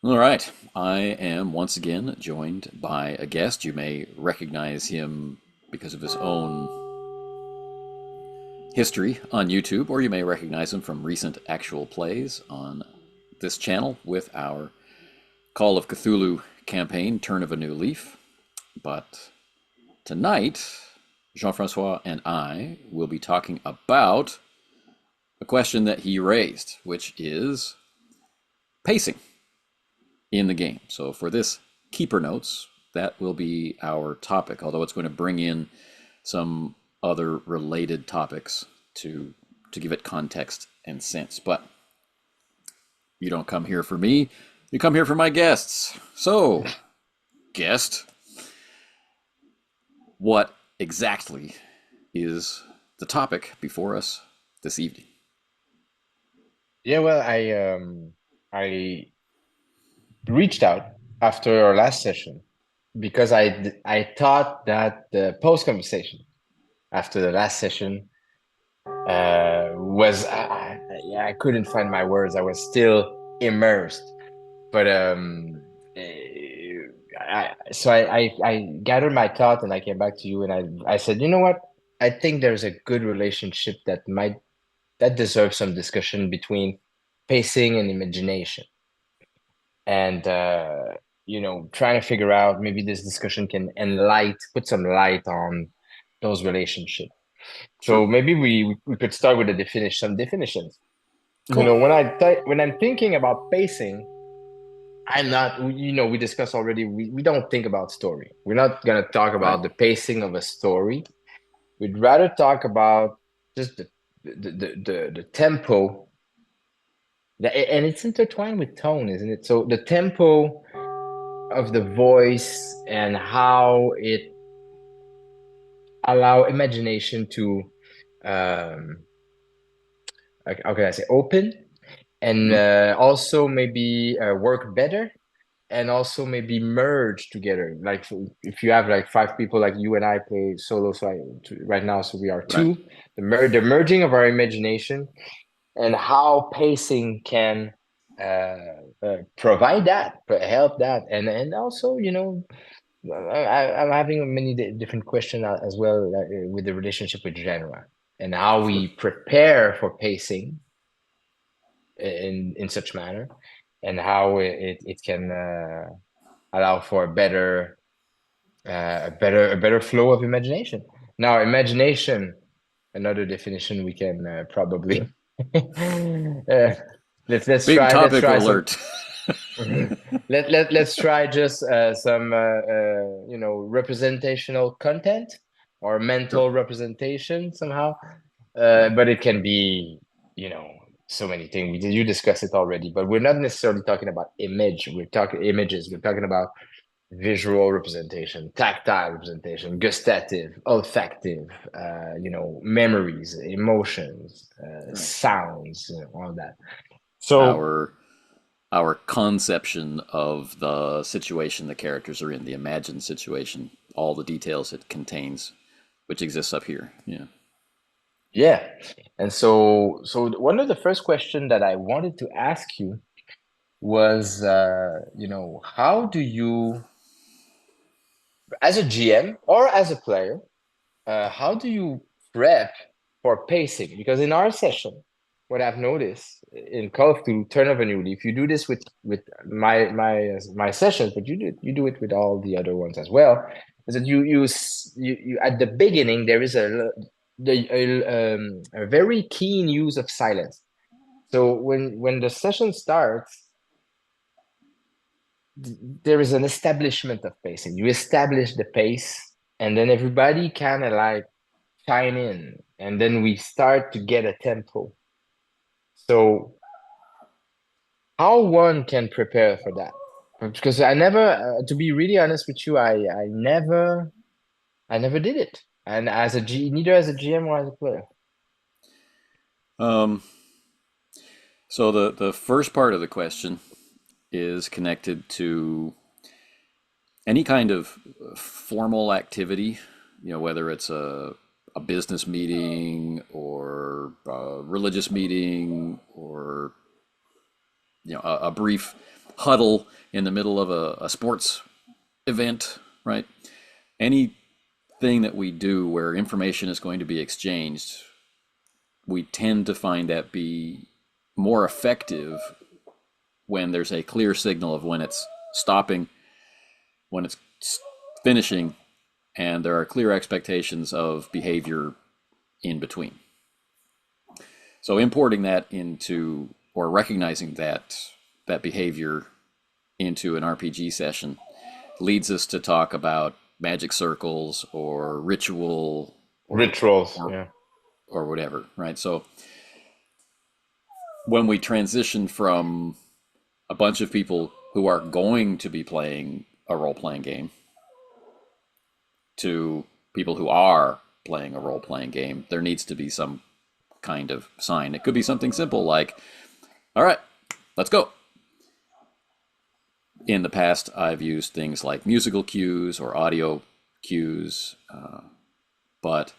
All right. I am once again joined by a guest. You may recognize him because of his own history on YouTube, or you may recognize him from recent actual plays on this channel with our Call of Cthulhu campaign, Turn of a New Leaf. But tonight, Jean-Francois and I will be talking about a question that he raised, which is pacing in the game. So for this keeper notes, that will be our topic, although it's going to bring in some other related topics to give it context and sense. But you don't come here for me, you come here for my guests. So, guest, what exactly is the topic before us this evening? Yeah, well, I reached out after our last session because I thought that the post conversation after the last session was yeah, I couldn't find my words. I was still immersed, but I gathered my thought and I came back to you and I said, you know what? I think there's a good relationship that deserves some discussion between pacing and imagination. And trying to figure out maybe this discussion can put some light on those relationships. Sure. So maybe we could start with some definitions. Cool. When I'm thinking about pacing, I'm not, we discussed already, we don't think about story. We're not going to talk Right. about the pacing of a story. We'd rather talk about just the tempo. And it's intertwined with tone, isn't it? So the tempo of the voice and how it allow imagination to um how can I say open and Mm-hmm. also maybe work better and also maybe merge together. Like if you have like five people, like you and I play solo, so right now, so we are Right. two. The merging of our imagination and how pacing can provide that, help that, and also I'm having many different questions as well with the relationship with genre and how Sure. we prepare for pacing in such manner and how it can allow for a better flow of imagination. Now, imagination, another definition we can probably Big let's topic try some. alert. Let's try just some representational content or Sure. mental representation somehow. Right. But it can be, you know, so many things. You discussed it already, but we're not necessarily talking about image. We're talking images. We're talking about visual representation, tactile representation, gustative, olfactive, memories, emotions, Right. sounds, all that. So Our our conception of the situation the characters are in, the imagined situation, all the details it contains, which exists up here. Yeah. yeah. And so one of the first question that I wanted to ask you was, how do you, as a GM or as a player, how do you prep for pacing? Because in our session, what I've noticed in Call of Cthulhu, Turn of a New Leaf, you do this with my sessions, but you do it with all the other ones as well. Is that you at the beginning there is a very keen use of silence. So when the session starts, there is an establishment of pacing. You establish the pace, and then everybody kind of like chime in, and then we start to get a tempo. So how one can prepare for that? Because I never, to be really honest with you, I never did it, and neither as a GM or as a player. Um, so the first part of the question is connected to any kind of formal activity, whether it's a business meeting or a religious meeting or a brief huddle in the middle of a sports event, right? Anything that we do where information is going to be exchanged, we tend to find that be more effective when there's a clear signal of when it's stopping, when it's finishing, and there are clear expectations of behavior in between. So importing that into, or recognizing that behavior into an RPG session leads us to talk about magic circles or ritual Rituals, or, yeah. or whatever, right? So when we transition from a bunch of people who are going to be playing a role-playing game to people who are playing a role-playing game, there needs to be some kind of sign. It could be something simple like, all right, let's go. In the past, I've used things like musical cues or audio cues, but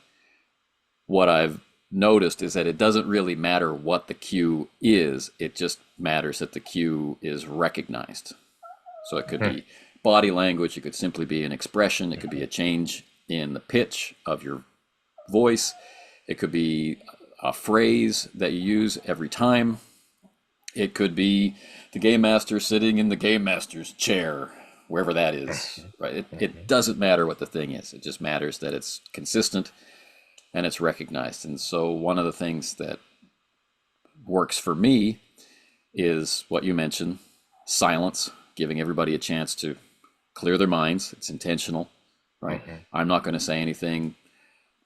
what I've noticed is that it doesn't really matter what the cue is, it just matters that the cue is recognized. So it could be body language, it could simply be an expression, it could be a change in the pitch of your voice, it could be a phrase that you use every time, it could be the game master sitting in the game master's chair, wherever that is, right? It doesn't matter what the thing is, it just matters that it's consistent and it's recognized. And so one of the things that works for me is what you mentioned, silence, giving everybody a chance to clear their minds. It's intentional, right? I'm not going to say anything.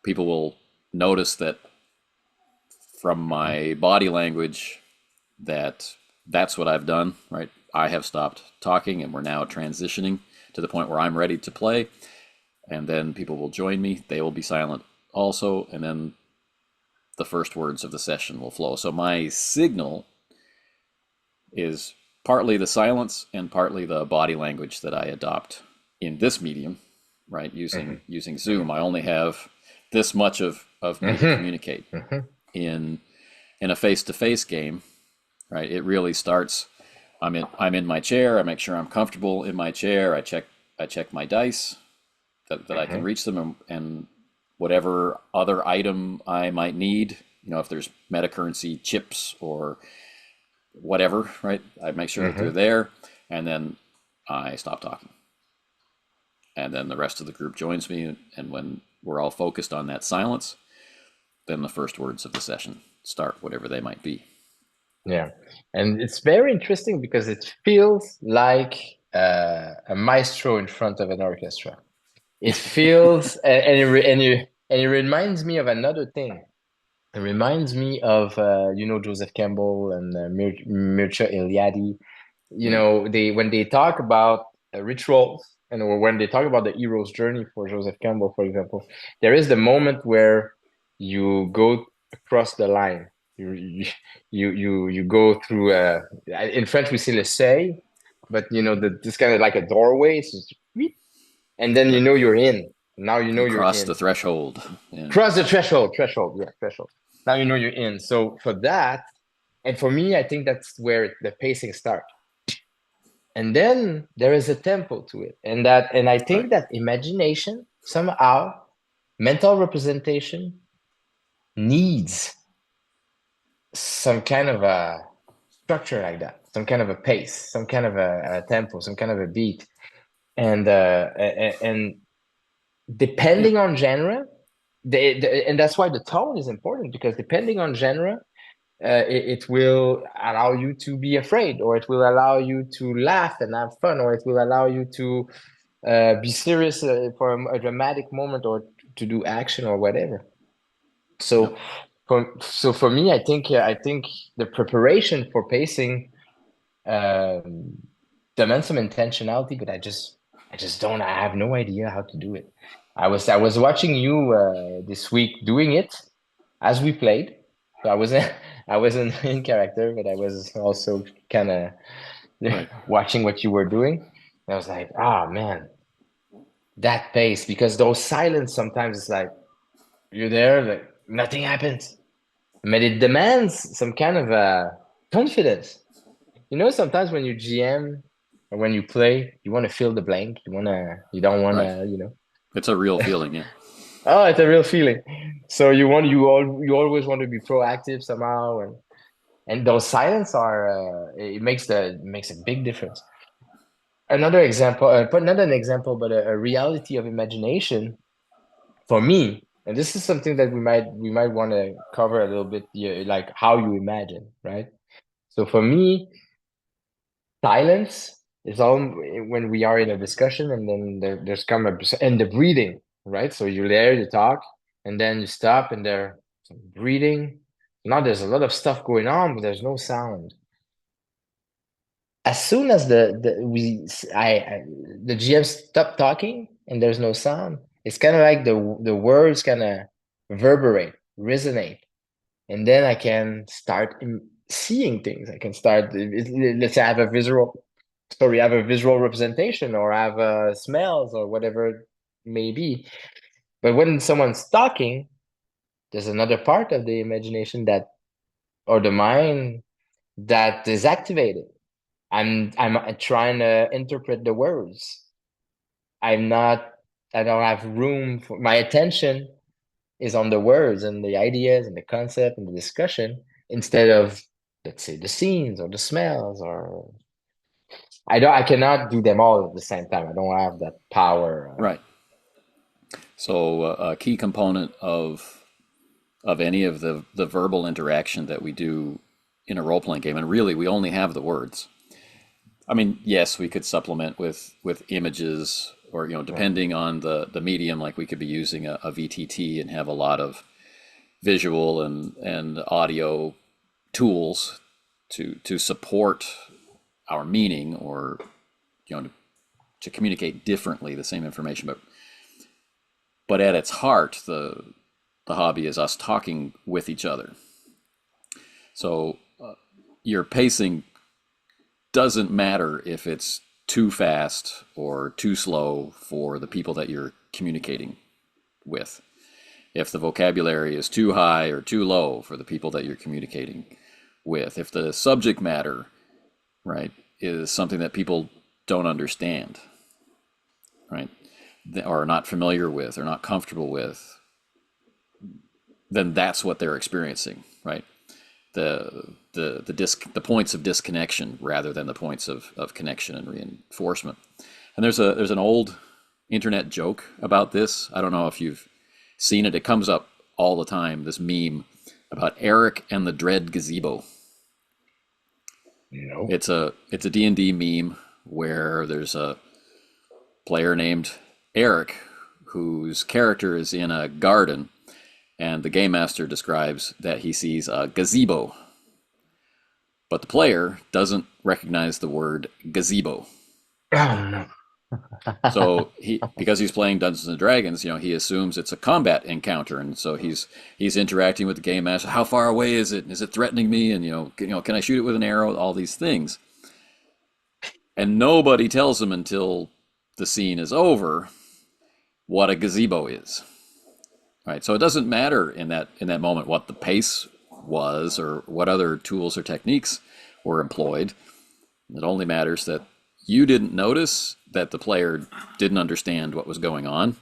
People will notice that from my body language that's what I've done, right? I have stopped talking and we're now transitioning to the point where I'm ready to play. And then people will join me. They will be silent also. And then the first words of the session will flow. So my signal is partly the silence and partly the body language that I adopt in this medium, right? Using Zoom, I only have this much of me to communicate. In a face-to-face game, right? It really starts. I'm in my chair. I make sure I'm comfortable in my chair. I check my dice that I can reach them, and whatever other item I might need. If there's meta currency, chips, or whatever, right? I make sure that they're there, and then I stop talking. And then the rest of the group joins me, and when we're all focused on that silence, then the first words of the session start, whatever they might be. Yeah, and it's very interesting because it feels like a maestro in front of an orchestra. It feels, and it reminds me of another thing. It reminds me of Joseph Campbell and Mircea Eliade. When they talk about rituals, or when they talk about the hero's journey for Joseph Campbell, for example, there is the moment where you go across the line. You go through. In French we say le seuil, but this kind of like a doorway. It's just, and then you're in. Now you're cross in. the threshold. Yeah. Cross the threshold. Yeah, threshold. Now you're in. So for that, and for me, I think that's where the pacing starts. And then there is a tempo to it, and I think that imagination somehow, mental representation, needs some kind of a structure like that, some kind of a pace, some kind of a tempo, some kind of a beat, and depending on genre, and that's why the tone is important, because depending on genre, it will allow you to be afraid, or it will allow you to laugh and have fun, or it will allow you to be serious for a dramatic moment, or to do action or whatever. So for me, I think the preparation for pacing demands some intentionality, but I just don't. I have no idea how to do it. I was watching you this week doing it as we played. So I wasn't in character, but I was also kind of watching what you were doing. And I was like, man, that pace, because those silence sometimes it's like you're there, like nothing happens. But it demands some kind of confidence. sometimes when you GM or when you play, you want to fill the blank. You don't want Right. to. It's a real feeling, yeah. Oh, it's a real feeling. So you always want to be proactive somehow, and those silence are it makes a big difference. Another example, but not an example, but a reality of imagination for me, and this is something that we might want to cover a little bit, yeah, like how you imagine, right? So for me, silence is all when we are in a discussion, and then there's come a and the breathing, right? So you're there, you talk, and then you stop, and there's some breathing. Now there's a lot of stuff going on, but there's no sound. As soon as the GM stop talking and there's no sound, it's kind of like the words kind of reverberate, resonate, and then I can start seeing things. I can start. Let's say I have a visual, sorry, I have a visual representation, or I have smells, or whatever it may be. But when someone's talking, there's another part of the imagination that, or the mind, that is activated. I'm trying to interpret the words. I'm not. I don't have room for my attention is on the words and the ideas and the concept and the discussion instead of, let's say, the scenes or the smells. Or I cannot do them all at the same time. I don't have that power. Right. So a key component of any of the verbal interaction that we do in a role playing game, and really we only have the words. I mean, yes, we could supplement with images, or Yeah. depending on the medium, like we could be using a VTT and have a lot of visual and audio tools to support our meaning, or to communicate differently the same information. But at its heart, the hobby is us talking with each other. So your pacing doesn't matter if it's too fast or too slow for the people that you're communicating with. If the vocabulary is too high or too low for the people that you're communicating with. If the subject matter, right, is something that people don't understand, right, or are not familiar with or not comfortable with, then that's what they're experiencing, right? The points of disconnection rather than the points of connection and reinforcement. And there's an old internet joke about this. I don't know if you've seen it. It comes up all the time. This meme about Eric and the Dread Gazebo. No. It's a D&D meme where there's a player named Eric whose character is in a garden, and the game master describes that he sees a gazebo, but the player doesn't recognize the word gazebo. Oh no. So because he's playing Dungeons and Dragons, he assumes it's a combat encounter, and so he's interacting with the game master. How far away is it? Is it threatening me? And can I shoot it with an arrow? All these things, and nobody tells him until the scene is over what a gazebo is. Right. So it doesn't matter in that moment what the pace was or what other tools or techniques were employed. It only matters that you didn't notice that the player didn't understand what was going on,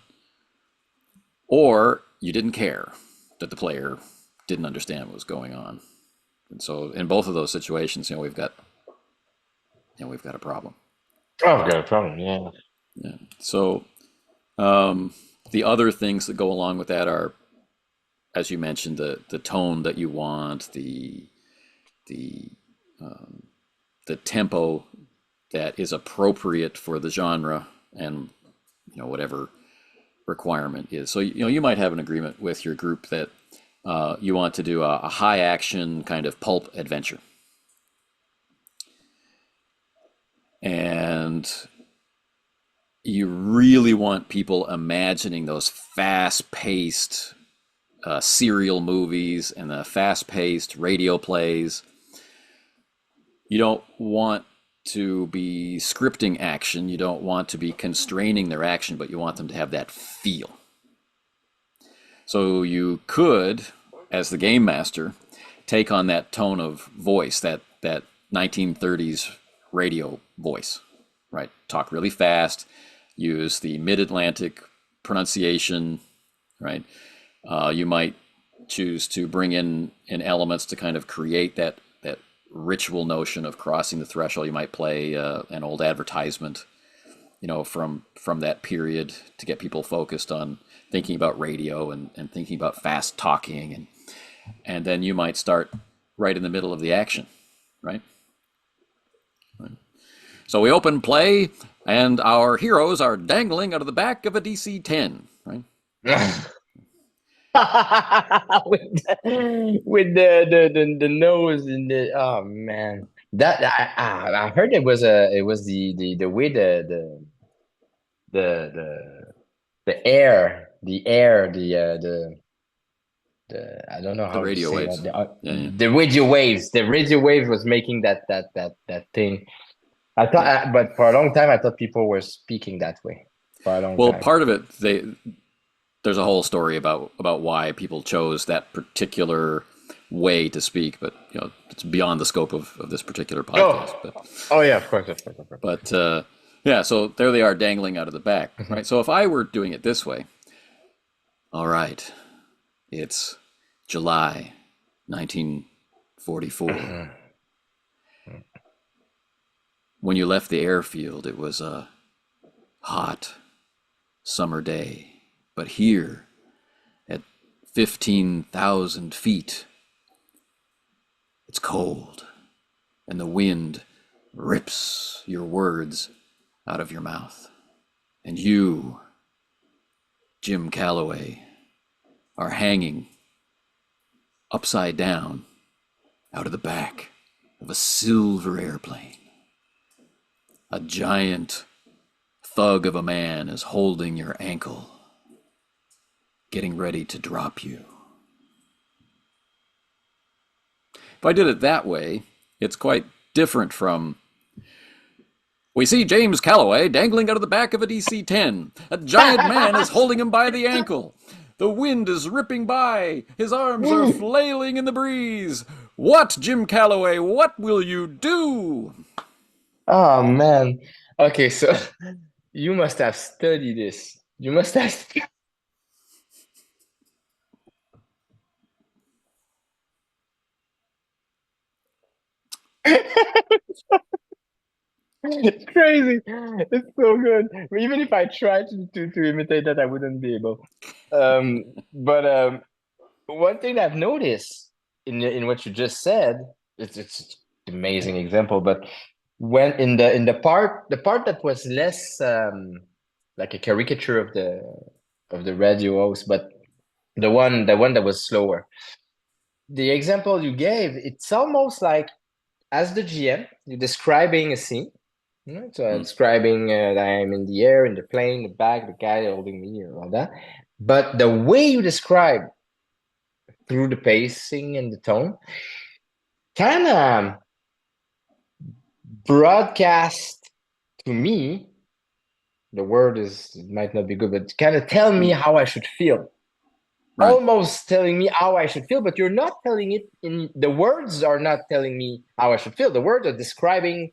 or you didn't care that the player didn't understand what was going on. And so in both of those situations, we've got a problem. Oh, I've got a problem. Yeah. Yeah. So um, the other things that go along with that are, as you mentioned, the tone that you want, the the tempo that is appropriate for the genre, and whatever requirement is. So you might have an agreement with your group that you want to do a high action kind of pulp adventure, and you really want people imagining those fast paced serial movies and the fast paced radio plays. You don't want to be scripting action. You don't want to be constraining their action, but you want them to have that feel. So you could, as the game master, take on that tone of voice, that 1930s radio voice, right? Talk really fast, use the mid-Atlantic pronunciation, right? You might choose to bring in elements to kind of create that ritual notion of crossing the threshold. You might play an old advertisement, from that period to get people focused on thinking about radio and thinking about fast talking, and then you might start right in the middle of the action, right? So we open play, and our heroes are dangling out of the back of a DC-10, right? with the nose and the oh man, that I heard it was the way the air the I don't know The how to radio say waves. that Yeah. the radio waves was making that thing. I thought, but for a long time I thought people were speaking that way for a long Well, time. part of it, there's a whole story about why people chose that particular way to speak, but it's beyond the scope of this particular podcast. Oh yeah, of course. But yeah, so there they are dangling out of the back, right? So if I were doing it this way, all right, it's July 1944. When you left the airfield, it was a hot summer day. But here, at 15,000 feet, it's cold, and the wind rips your words out of your mouth. And you, Jim Calloway, are hanging upside down out of the back of a silver airplane. A giant thug of a man is holding your ankle, getting ready to drop you. If I did it that way, it's quite different from, we see James Calloway dangling out of the back of a DC-10. A giant man is holding him by the ankle. The wind is ripping by. His arms are flailing in the breeze. What, Jim Calloway, what will you do? Oh man. Okay, so you must have studied this. You must have. It's crazy. It's so good. But even if I tried to imitate that, I wouldn't be able. But one thing I've noticed in what you just said, it's an amazing example. But when in the part that was less like a caricature of the radio host, but the one that was slower. The example you gave, it's almost like as the GM, you're describing a scene. So I'm describing that I'm in the air, in the plane, the bag, the guy holding me, and all that. But the way you describe through the pacing and the tone kind of broadcast to me, the word is, it might not be good, but kind of tell me how I should feel. Right. Almost telling me how I should feel, but you're not telling it in the words are not telling me how I should feel. The words are describing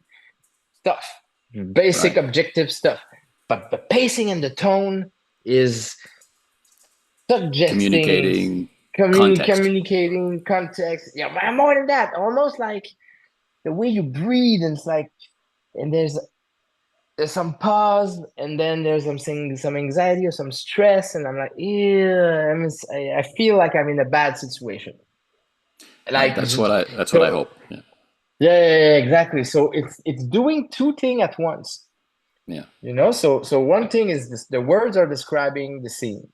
stuff, basic objective stuff. But the pacing and the tone is suggesting communicating context. Yeah, more than that. Almost like the way you breathe, and it's like, and there's some pause, and then there's some anxiety or some stress, and I'm like, yeah, I feel like I'm in a bad situation. Like that's what I hope. Yeah, exactly. So it's doing two things at once. Yeah. So one thing is this, the words are describing the scene,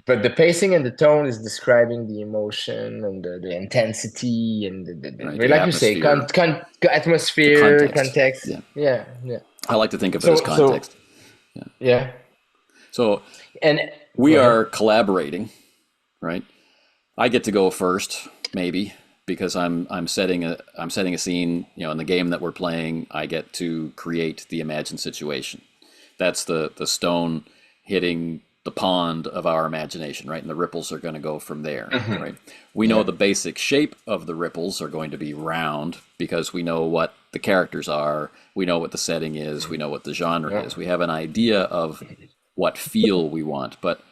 but the pacing and the tone is describing the emotion and the intensity and the like you say, atmosphere, context. Yeah. I like to think of it as context. Yeah. So we are collaborating, right? I get to go first, maybe, because I'm setting a scene. In the game that we're playing, I get to create the imagined situation. That's the stone hitting the pond of our imagination, right? And the ripples are going to go from there, Mhm. right? We know Yeah. the basic shape of the ripples are going to be round because we know what the characters are, we know what the setting is, we know what the genre Yeah. is. We have an idea of what feel we want, but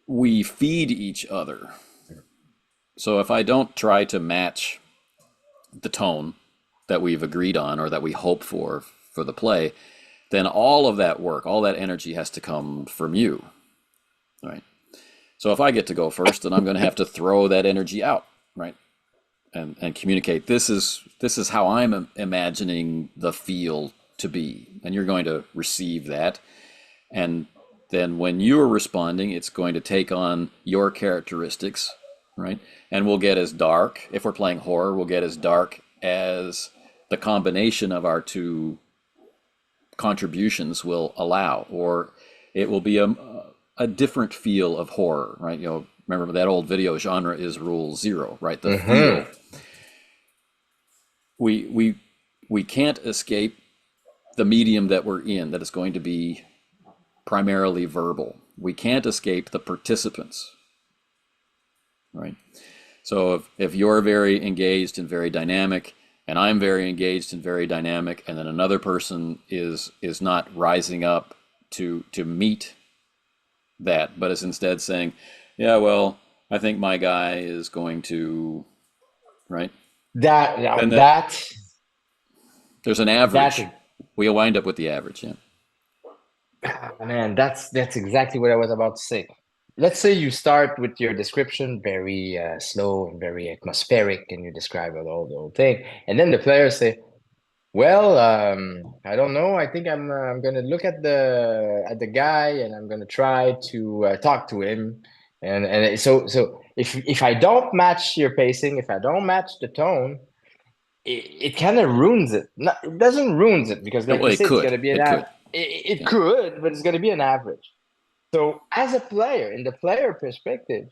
we feed each other. So if I don't try to match the tone that we've agreed on or that we hope for the play, then all of that work, all that energy has to come from you, right? So if I get to go first, then I'm going to have to throw that energy out, right? And communicate. This is how I'm imagining the feel to be, and you're going to receive that. And then when you're responding, it's going to take on your characteristics, right? And we'll get as dark. If we're playing horror, we'll get as dark as the combination of our two contributions will allow, or it will be a different feel of horror, right? You know, remember that old video, genre is rule zero, right? The feel. Mhm. We can't escape the medium that we're in, that is going to be primarily verbal. We can't escape the participants, right? So if you're very engaged and very dynamic, and I'm very engaged and very dynamic, and then another person is not rising up to meet that, but is instead saying, "Yeah, well, I think my guy is going to," right? That Then there's an average. that We wind up with the average, yeah. man, that's exactly what I was about to say. Let's say you start with your description very slow and very atmospheric, and you describe the whole thing, and then the players say, "Well, I don't know. I think I'm gonna look at the guy, and I'm gonna try to talk to him." And so if I don't match your pacing, if I don't match the tone, it kind of ruins it. No, it doesn't ruins it because, like Well, you it said, it's could. gonna be It could. it Yeah. could, but it's gonna be an average. So as a player, in the player perspective,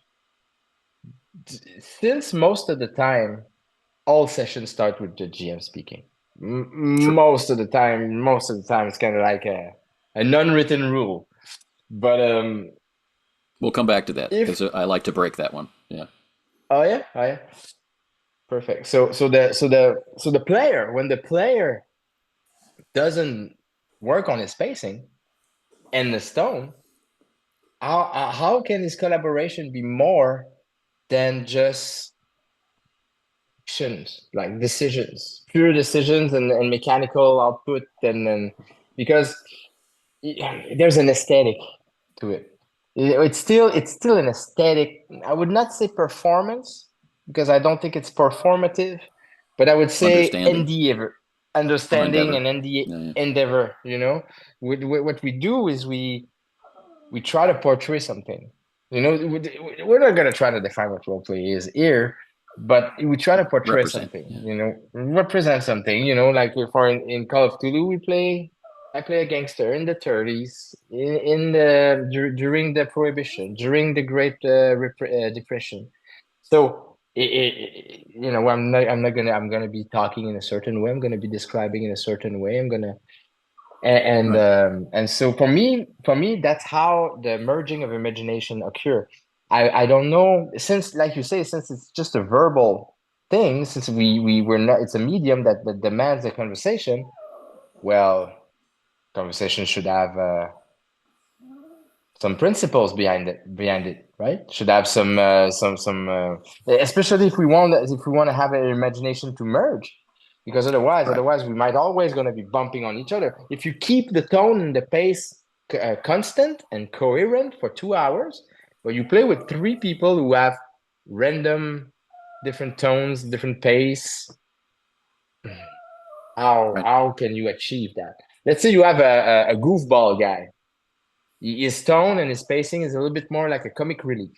since most of the time all sessions start with the GM speaking. Sure. Most of the time, it's kind of like an unwritten rule. But We'll come back to that if because I like to break that one. Yeah. oh yeah, perfect. So the player, when the player doesn't work on his pacing and the stone, how can his collaboration be more than just actions, like decisions, pure decisions and mechanical output, and then because there's an aesthetic to it. It's still an aesthetic. I would not say performance because I don't think it's performative, but I would say Understanding endeavor, or understanding endeavor. and Yeah, yeah. endeavor. What we do is we try to portray something. We're not gonna try to define what role play is here, but we try to portray Represent. something. Yeah. Represent something. Like for in Call of Cthulhu, I play a gangster in the 30s, during the Prohibition, during the Great Depression. So I'm not gonna be talking in a certain way. I'm gonna be describing in a certain way. I'm gonna Right. and so for me that's how the merging of imagination occur. I don't know, since, like you say, since it's just a verbal thing, since we're not, it's a medium that demands a conversation. Well, conversation should have some principles behind it, right? Should have especially if we want to have an imagination to merge, because otherwise Right. otherwise we might always going to be bumping on each other. If you keep the tone and the pace constant and coherent for 2 hours, but you play with three people who have random different tones, different pace, how Right. how can you achieve that? Let's say you have a goofball guy. His tone and his pacing is a little bit more like a comic relief,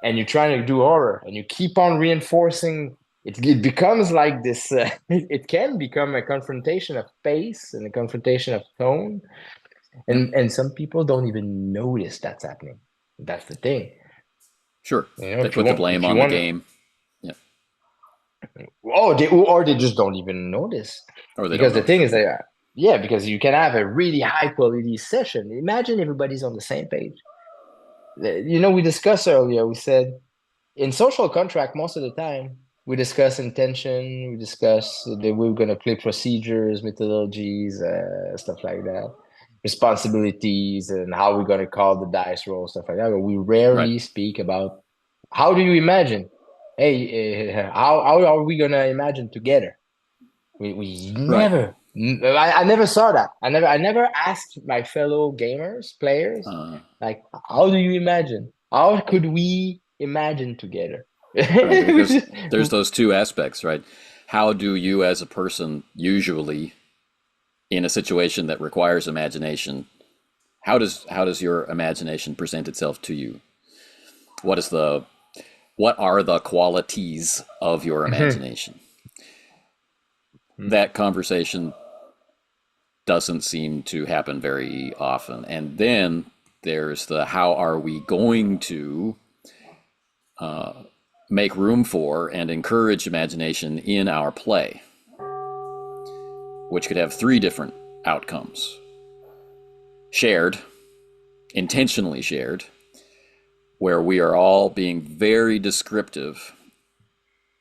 and you're trying to do horror, and you keep on reinforcing it. It becomes like this. It can become a confrontation of pace and a confrontation of tone, Yep. and some people don't even notice that's happening. That's the thing. Sure. They If you put the want, blame if you on the want, game. Yeah. oh, they just don't even notice, Or they don't because the notice thing it. is Yeah. that yeah, because you can have a really high quality session. Imagine everybody's on the same page. We discussed earlier, we said in social contract, most of the time, we discuss intention, we discuss the way we're going to play procedures, methodologies, stuff like that, responsibilities, and how we're going to call the dice roll, stuff like that. But we Right. rarely speak about how do you imagine? Hey, how are we going to imagine together? We Right. never. I never saw that. I never asked my fellow gamers, players, Uh, like, how do you imagine? How could we imagine together? right. Which Because is- there's those two aspects, right? How do you, as a person, usually in a situation that requires imagination, how does your imagination present itself to you? What is the what are the qualities of your Mhm. imagination? Mhm. That conversation doesn't seem to happen very often. And then there's the how are we going to make room for and encourage imagination in our play, which could have three different outcomes: shared, intentionally shared, where we are all being very descriptive.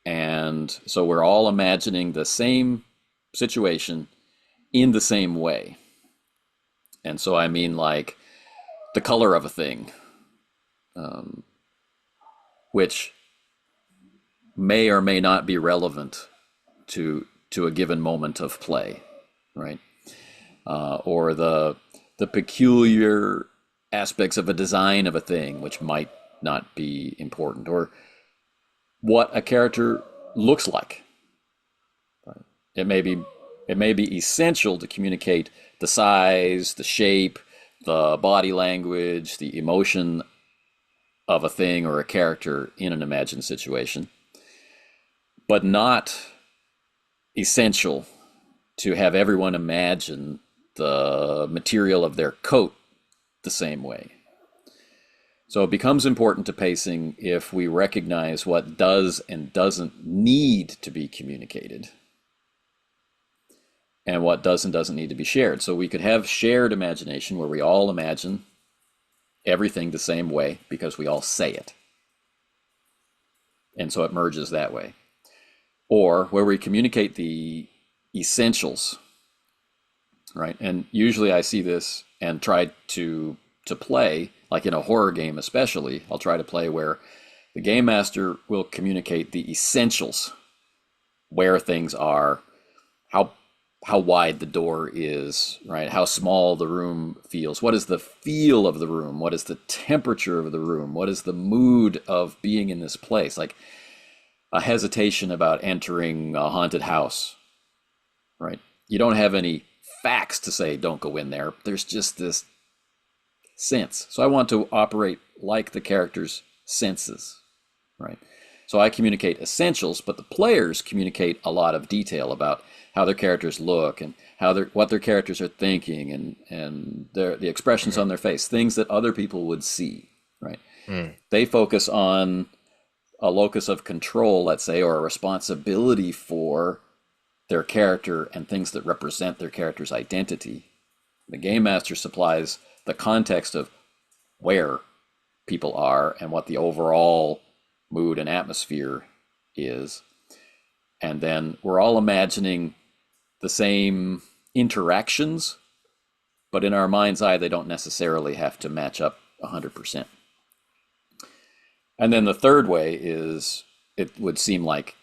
And so we're all imagining the same situation in the same way. And so I mean, like, the color of a thing, which may or may not be relevant to a given moment of play, right? Or the peculiar aspects of a design of a thing, which might not be important, or what a character looks like. It may be it may be essential to communicate the size, the shape, the body language, the emotion of a thing or a character in an imagined situation, but not essential to have everyone imagine the material of their coat the same way. So it becomes important to pacing if we recognize what does and doesn't need to be communicated and what does and doesn't need to be shared. So we could have shared imagination where we all imagine everything the same way because we all say it. And so it merges that way. Or where we communicate the essentials, right? And usually I see this and try to play, like in a horror game especially, I'll try to play where the game master will communicate the essentials, where things are, how how wide the door is, right? How small the room feels. What is the feel of the room? What is the temperature of the room? What is the mood of being in this place? Like a hesitation about entering a haunted house, right? You don't have any facts to say don't go in there. There's just this sense. So I want to operate like the character's senses, right? So I communicate essentials, but the players communicate a lot of detail about how their characters look and what their characters are thinking and the expressions on Mhm. their face, things that other people would see, right? Mm. They focus on a locus of control, let's say, or a responsibility for their character and things that represent their character's identity. The game master supplies the context of where people are and what the overall mood and atmosphere is. And then we're all imagining the same interactions, but in our mind's eye, they don't necessarily have to match up 100%. And then the third way is it would seem like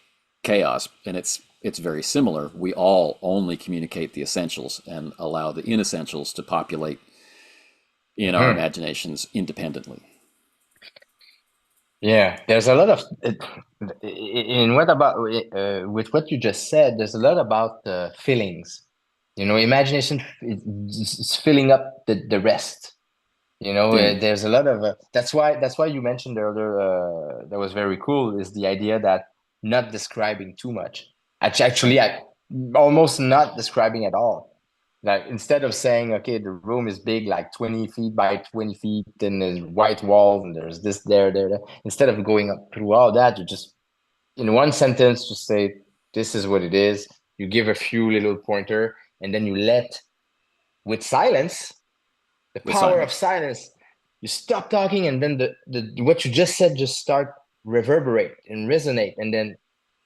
chaos, and it's very similar. We all only communicate the essentials and allow the inessentials to populate in our Mhm. imaginations independently. Yeah, there's a lot of in what about with what you just said. There's a lot about feelings. Imagination is filling up the rest. Indeed. There's a lot of that's why you mentioned earlier that was very cool is the idea that not describing too much. Right. I almost not describing at all. Like instead of saying, okay, the room is big, like 20 feet by 20 feet, and there's white walls and there's this there. Instead of going up through all that, you just in one sentence just say, this is what it is. You give a few little pointer, and then you let, with silence, the power of silence, you stop talking, and then the what you just said just start reverberate and resonate, and then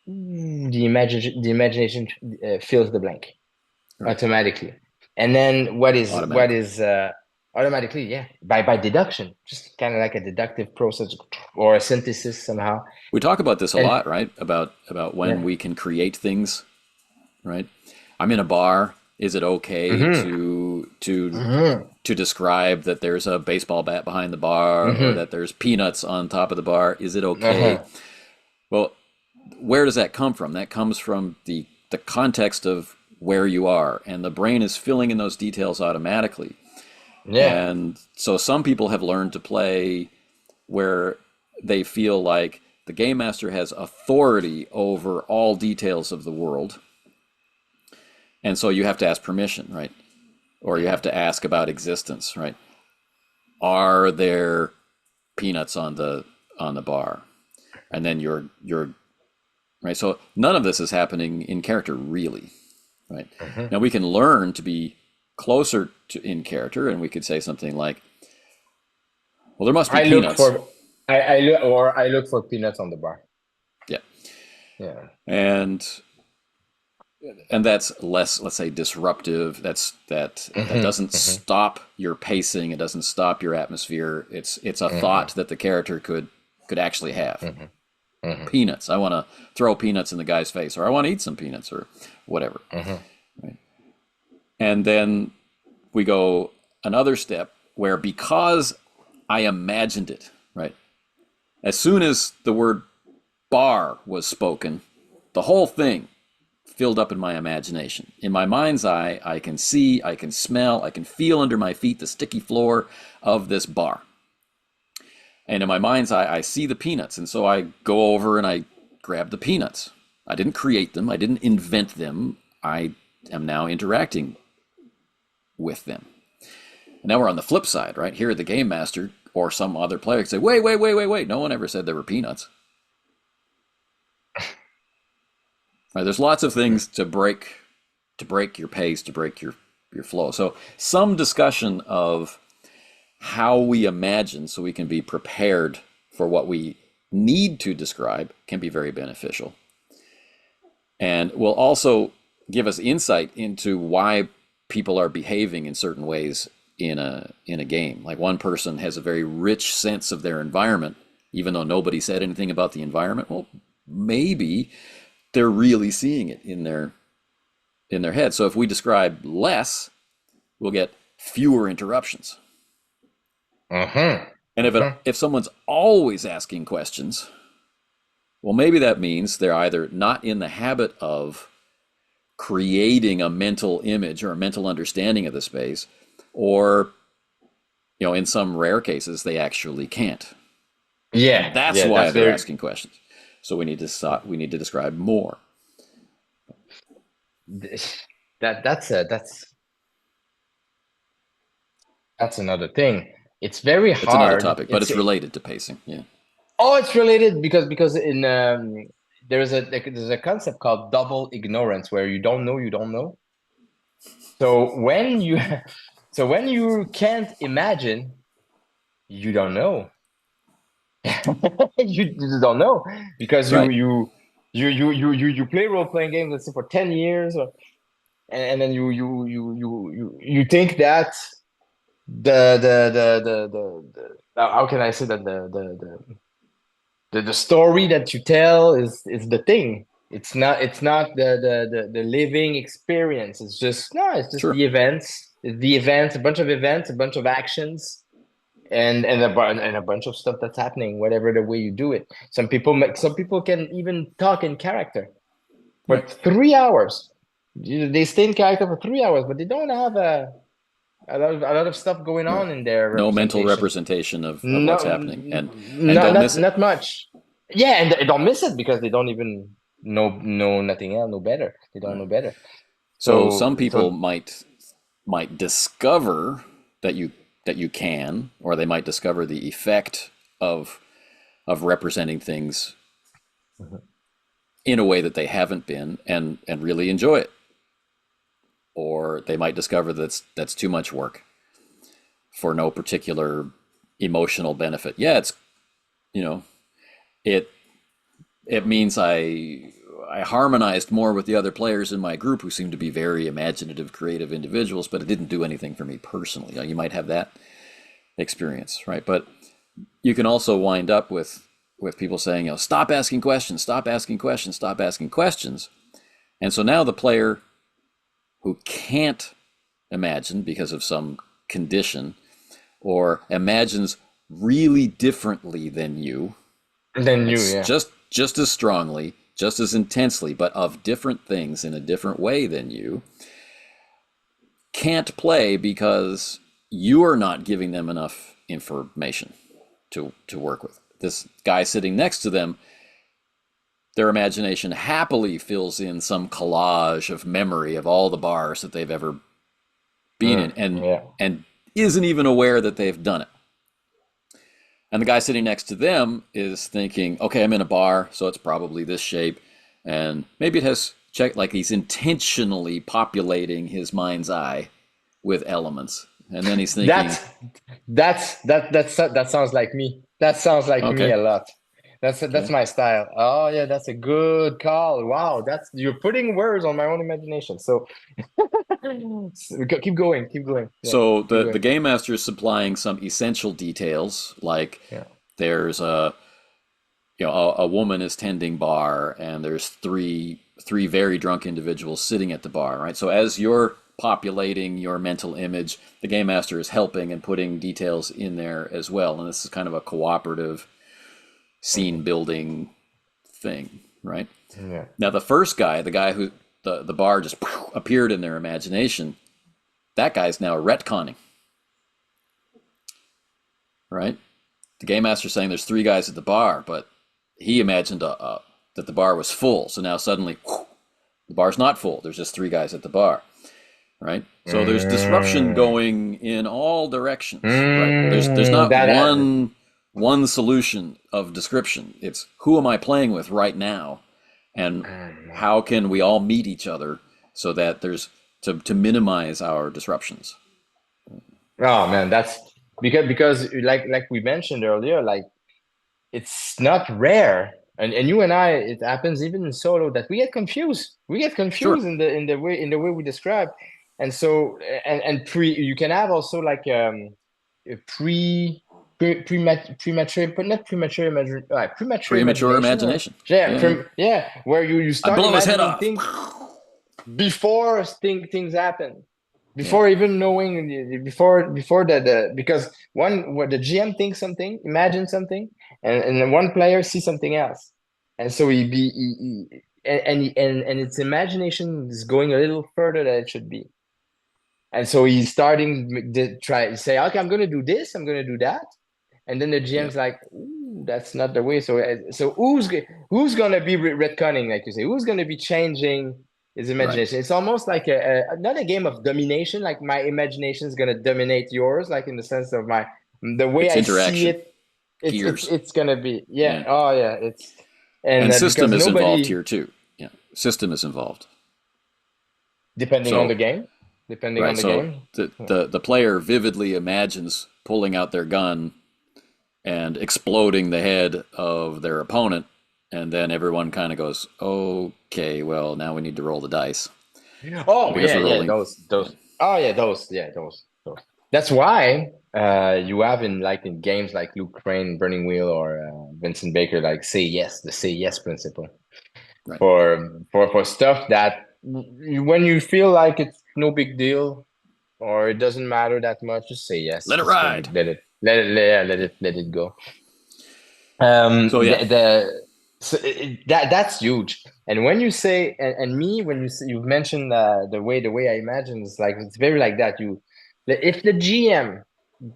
the imagination fills the blank automatically. And then what is automatically, yeah, by deduction, just kind of like a deductive process or a synthesis somehow. We talk about this a lot, right? About when we can create things, right? I'm in a bar. Is it okay to describe that there's a baseball bat behind the bar or that there's peanuts on top of the bar? Is it okay? Well, where does that come from? That comes from the context of where you are, and the brain is filling in those details automatically. Yeah. And so some people have learned to play where they feel like the game master has authority over all details of the world. And so you have to ask permission, right? Or you have to ask about existence, right? Are there peanuts on the bar? And then you're right. So none of this is happening in character, really, right? Now we can learn to be closer to in character, and we could say something like, well, there must be peanuts. I look for peanuts on the bar. Yeah. And that's less, let's say, disruptive. That doesn't stop your pacing. It doesn't stop your atmosphere. It's a thought that the character could actually have. Peanuts. I want to throw peanuts in the guy's face, or I want to eat some peanuts, or whatever. Right? And then we go another step where, because I imagined it, right? As soon as the word bar was spoken, the whole thing filled up in my imagination. In my mind's eye, I can see, I can smell, I can feel under my feet the sticky floor of this bar. And in my mind's eye, I see the peanuts. And so I go over and I grab the peanuts. I didn't create them. I didn't invent them. I am now interacting with them. And now we're on the flip side, right? Here, the game master or some other player could say, wait. No one ever said there were peanuts. Right, there's lots of things to break your pace, to break your flow. So some discussion of how we imagine so we can be prepared for what we need to describe can be very beneficial. And will also give us insight into why people are behaving in certain ways in a game. Like, one person has a very rich sense of their environment, even though nobody said anything about the environment. Well, maybe they're really seeing it in their head. So if we describe less, we'll get fewer interruptions. And if someone's always asking questions, well, maybe that means they're either not in the habit of creating a mental image or a mental understanding of the space, or, in some rare cases, they actually can't. Yeah, and that's why they're asking questions. So we need to describe more. That's another thing. It's very hard. It's another topic, but it's related to pacing. Yeah. Oh, it's related because in there's a concept called double ignorance, where you don't know. So when you can't imagine, you don't know. you just don't know, because you play role-playing games, let's say, for 10 years, and then you think that the how can I say that the story that you tell is the thing. It's not the living experience. It's just the events. A bunch of events, a bunch of actions, and a bunch of stuff that's happening, whatever the way you do it. Some people can even talk in character for 3 hours. They stay in character for 3 hours, but they don't have a lot of stuff going on in there. No mental representation of what's happening, and don't miss it. Not much. Yeah, and they don't miss it because they don't even know nothing else, no better. They don't know better. So some people might discover that you can, or they might discover the effect of representing things in a way that they haven't been, and really enjoy it. Or or they might discover that's too much work for no particular emotional benefit. Yeah, it's, you know, it it means I harmonized more with the other players in my group who seemed to be very imaginative, creative individuals, but it didn't do anything for me personally. You might have that experience, right? But you can also wind up with people saying, stop asking questions, stop asking questions, stop asking questions. And so now the player who can't imagine because of some condition or imagines really differently than you, Then you, it's yeah. just as strongly, just as intensely, but of different things in a different way than you, can't play because you are not giving them enough information to work with. This guy sitting next to them, their imagination happily fills in some collage of memory of all the bars that they've ever been in, Yeah. and isn't even aware that they've done it. And the guy sitting next to them is thinking, okay, I'm in a bar, so it's probably this shape, and maybe it has checked, like he's intentionally populating his mind's eye with elements, and then he's thinking, That sounds like me. That sounds like me okay, a lot. That's okay. my style. Oh yeah, that's a good call. Wow, that's you're putting words on my own imagination. So keep going, keep going. Yeah, So keep the going. game master is supplying some essential details, like Yeah. there's a woman is tending bar, and there's three very drunk individuals sitting at the bar, right? So as you're populating your mental image, the game master is helping and putting details in there as well, and this is kind of a cooperative scene Mhm. building thing, right? Yeah. Now the first guy, the guy who the bar just appeared in their imagination, that guy's now retconning, right? The game master's saying there's three guys at the bar, but he imagined that the bar was full. So now suddenly, the bar's not full. There's just three guys at the bar, right? So there's disruption Mm. going in all directions, right? There's not That one solution of description. It's who am I playing with right now, and man. how can we all meet each other so that there's to minimize our disruptions. Oh man, that's because like we mentioned earlier, like it's not rare. And you and I, it happens even in solo that we get confused. We get Sure. confused in the way we describe. And so and pre you can have also like a premature, but not premature premature Premature imagination or imagination. yeah, Yeah. yeah, where you I start blow his head imagining off. things before things happen, Yeah. before even knowing, before the because one where the GM thinks something, imagines something, and then one player sees something else, and so and its imagination is going a little further than it should be, and so he's starting to try to say, okay, I'm going to do this, I'm going to do that, and then the Yeah. GM's like, ooh, that's not the way. So who's gonna be retconning, like you say? Who's gonna be changing his Right. imagination? It's almost like not a game of domination. Like my imagination is gonna dominate yours, like in the sense of the way It's I see interaction. it. It's Gears. it's gonna be yeah. Yeah. Oh yeah. It's and And system because is involved nobody here too. Yeah. System is involved. depending on the So game, depending on right. the So game. the player vividly imagines pulling out their gun and exploding the head of their opponent, and then everyone kind of goes, "Okay, well now we need to roll the dice Oh because yeah, we're yeah, rolling." Yeah. oh yeah, those. That's why you have in games like Luke Crane, Burning Wheel, or Vincent Baker, like the say yes principle Right. for stuff that when you feel like it's no big deal or it doesn't matter that much, just say yes. Let it Just gonna ride. let it go. So yeah. So that's huge. And when you say and me when you mentioned the way I imagine it's like it's very like that. If the GM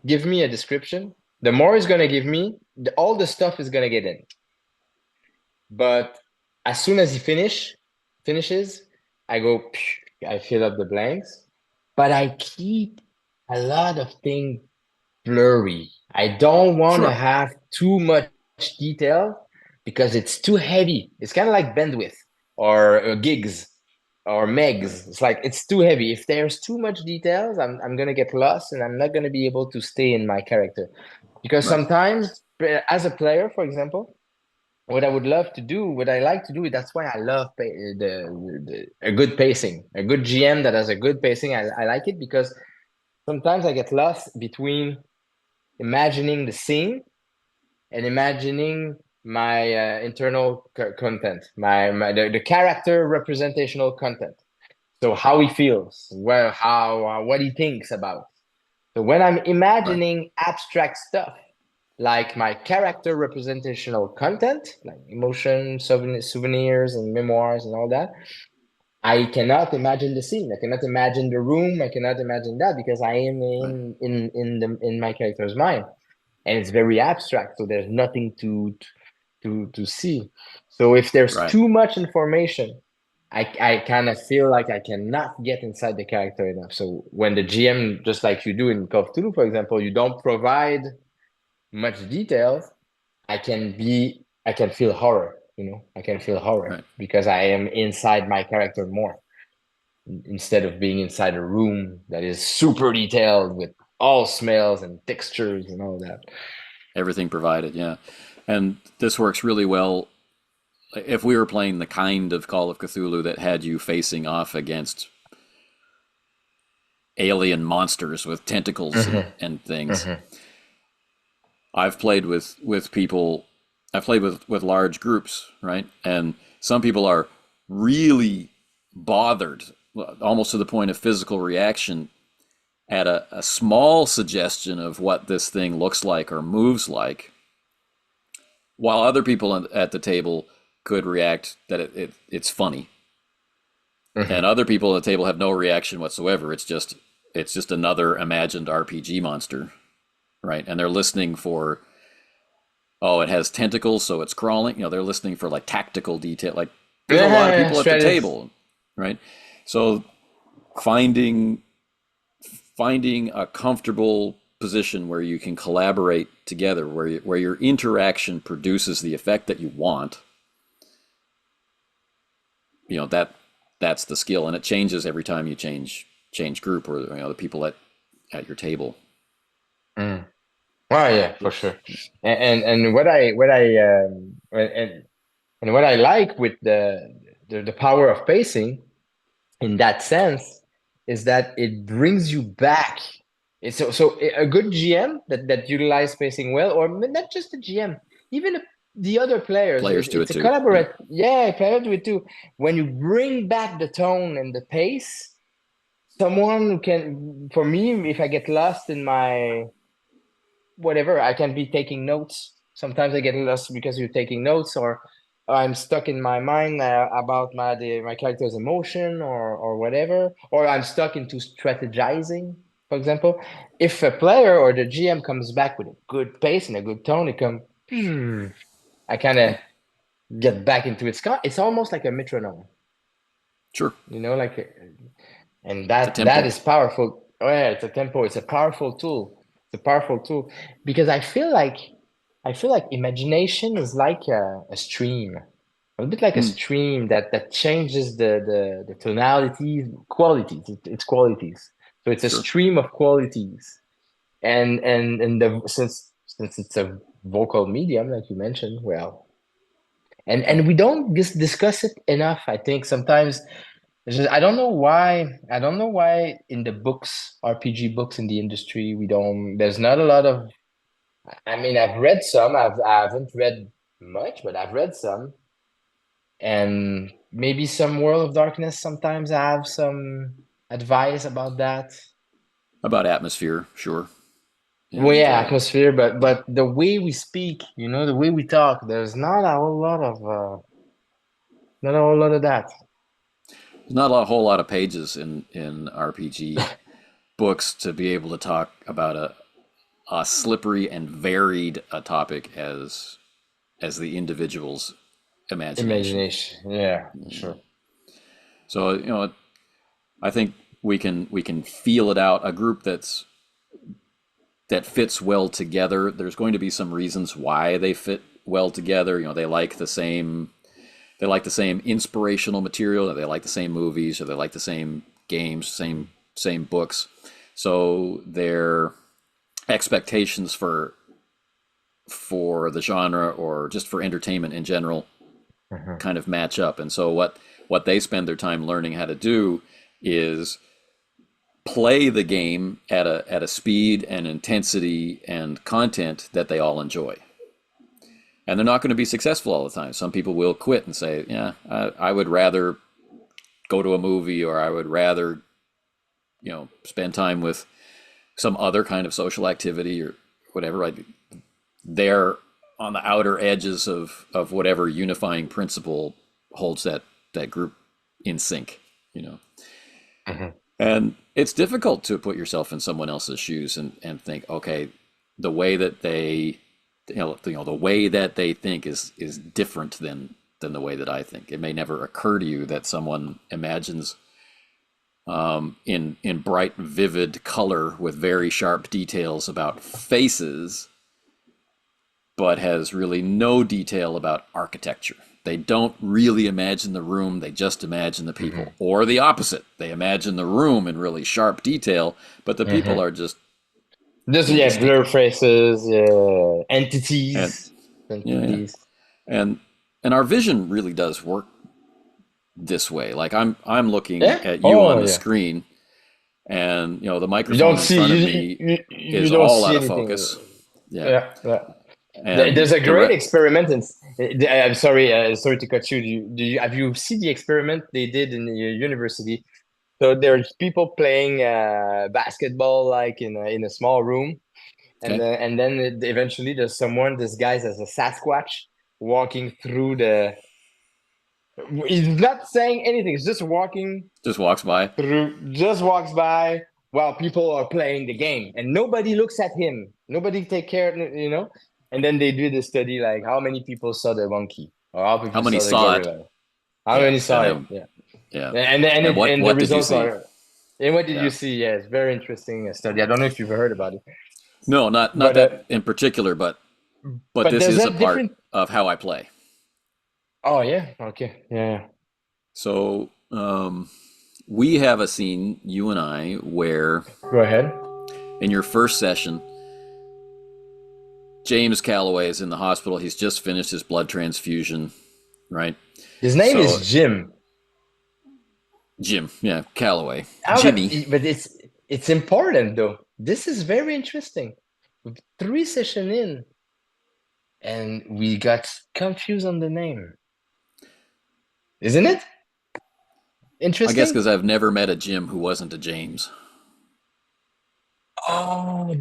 give me a description, the more he's gonna give me, all the stuff is gonna get in. But as soon as he finishes, I go, I fill up the blanks, but I keep a lot of things blurry. I don't want to Sure. have too much detail because it's too heavy. It's kind of like bandwidth or gigs. or megs. It's like it's too heavy. If there's too much details, I'm gonna get lost and I'm not gonna be able to stay in my character. Because Right. sometimes, as a player, for example, what I would love to do, what I like to do, that's why I love a good pacing, a good GM that has a good pacing. I like it because sometimes I get lost between imagining the scene and imagining my internal content, the character representational content. So how he feels, well, how what he thinks about. So when I'm Right. imagining abstract stuff, like my character representational content, like emotion, souvenirs, and memoirs, and all that, I cannot imagine the scene. I cannot imagine the room. I cannot imagine that because I am Right. in my character's mind, and it's very abstract. So there's nothing to see. So if there's Right. too much information, I kind of feel like I cannot get inside the character enough. So when the GM, just like you do in Call of Cthulhu, for example, you don't provide much details, I can feel horror, I can feel horror Right. because I am inside my character more instead of being inside a room that is super detailed with all smells and textures and all that. Everything provided. Yeah. And this works really well if we were playing the kind of Call of Cthulhu that had you facing off against alien monsters with tentacles Mm-hmm. and things. Mm-hmm. I've played with people. I've played with large groups, right? And some people are really bothered, almost to the point of physical reaction, at a small suggestion of what this thing looks like or moves like, while other people at the table could react that it's funny, and Mm-hmm. other people at the table have no reaction whatsoever. It's just another imagined RPG monster, right? And they're listening for, oh, it has tentacles, so it's crawling. They're listening for like tactical detail. Like there's a lot of Yeah, people at the strategy. table, right? So finding finding a comfortable position where you can collaborate together, where your interaction produces the effect that you want, that's the skill, and it changes every time you change group or the people at your table. Mm. Oh yeah, for sure. And what I like with the power of pacing in that sense is that it brings you back. So a good GM that utilize spacing well, or not just the GM, even the other players. Players do It's it a too. Yeah. collaborate. Yeah, players do it too. When you bring back the tone and the pace, someone who can, for me, if I get lost in my whatever, I can be taking notes. Sometimes I get lost because you're taking notes, or I'm stuck in my mind about my character's emotion or whatever, or I'm stuck into strategizing. For example, if a player or the GM comes back with a good pace and a good tone, I kind of Yeah. get back into it's almost like a metronome, Sure. like, and It's a that tempo. is powerful. Oh yeah, it's a tempo. It's a powerful tool. It's a powerful tool because I feel like imagination is like a stream, a bit like a Hmm. stream that changes the tonalities, qualities, its qualities. So it's a Sure. stream of qualities, and since it's a vocal medium, like you mentioned, well, Yeah. and we don't discuss it enough. I think sometimes I don't know why. I don't know why in the books, RPG books in the industry, we don't. There's not a lot of. I mean, I've read some. I haven't read much, but I've read some, and maybe some World of Darkness. Sometimes I have some advice about that. About atmosphere, sure. Well, And yeah, atmosphere, but the way we speak, the way we talk, there's not a whole lot of that. there's not a whole lot of pages in RPG books to be able to talk about a slippery and varied a topic as the individual's imagination. Imagination, yeah, for sure. So I think we can feel it out. A group that fits well together. There's going to be some reasons why they fit well together. They like the same they like the same inspirational material, or they like the same movies, or they like the same games, same books. So their expectations for the genre or just for entertainment in general kind of match up. And so what they spend their time learning how to do is play the game at a speed and intensity and content that they all enjoy. And they're not going to be successful all the time. Some people will quit and say, yeah, I would rather go to a movie, or I would rather, spend time with some other kind of social activity or whatever. Right? They're on the outer edges of whatever unifying principle holds that group in sync. And it's difficult to put yourself in someone else's shoes and think, okay, the way that they, the way that they think is different than the way that I think. It may never occur to you that someone imagines in bright, vivid color with very sharp details about faces, but has really no detail about architecture. They don't really imagine the room, they just imagine the people. Or the opposite. They imagine the room in really sharp detail, but the people are just blur faces, and yeah. entities. And our vision really does work this way. Like I'm looking at you on the screen, and the microphone in front of me is all out of focus. Yeah. And there's a great experiment, and I'm sorry to cut you. Have you seen the experiment they did in the university? So there's people playing basketball like in a small room, and then eventually there's someone disguised as a Sasquatch walking through the. He's not saying anything. He's just walking. Just walks by. Just walks by while people are playing the game, and nobody looks at him. Nobody take care, And then they do the study, like how many people saw the monkey, or how many saw the gorilla, how many saw it. Yeah. And what the did you results see? And what did you see? Yeah, it's very interesting study. I don't know if you've heard about it. No, not that in particular, but this is a part of how I play. Oh yeah, okay, yeah. So we have a scene, you and I, where go ahead. In your first session, James Calloway is in the hospital. He's just finished his blood transfusion, right? His name is Jim. Jim, yeah, Calloway. Jimmy. But it's important though. This is very interesting. 3 sessions in, and we got confused on the name. Isn't it? Interesting. I guess because I've never met a Jim who wasn't a James. Oh,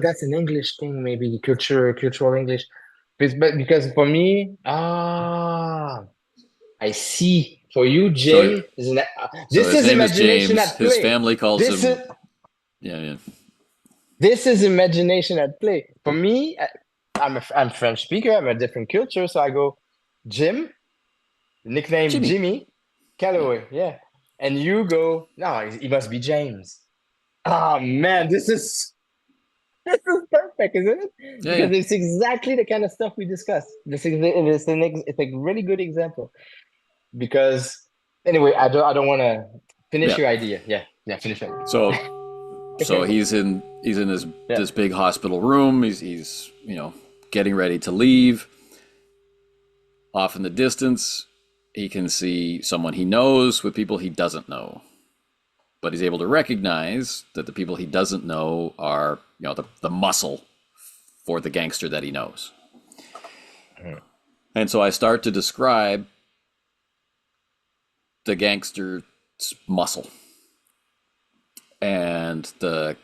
that's an English thing, maybe cultural English. But because for me, I see. For you, Jim, this is imagination at play. His family calls him. Yeah. This is imagination at play. For me, I'm French speaker. I'm a different culture, so I go Jim, nickname Jimmy Calloway. Yeah, and you go no, he must be James. Oh man, this is perfect, isn't it? Yeah, because it's exactly the kind of stuff we discussed. It's a really good example. Because anyway, I don't want to finish your idea. Yeah, finish it. So he's in this big hospital room. He's getting ready to leave. Off in the distance, he can see someone he knows with people he doesn't know. But he's able to recognize that the people he doesn't know are, the muscle for the gangster that he knows. And so I start to describe the gangster's muscle. And the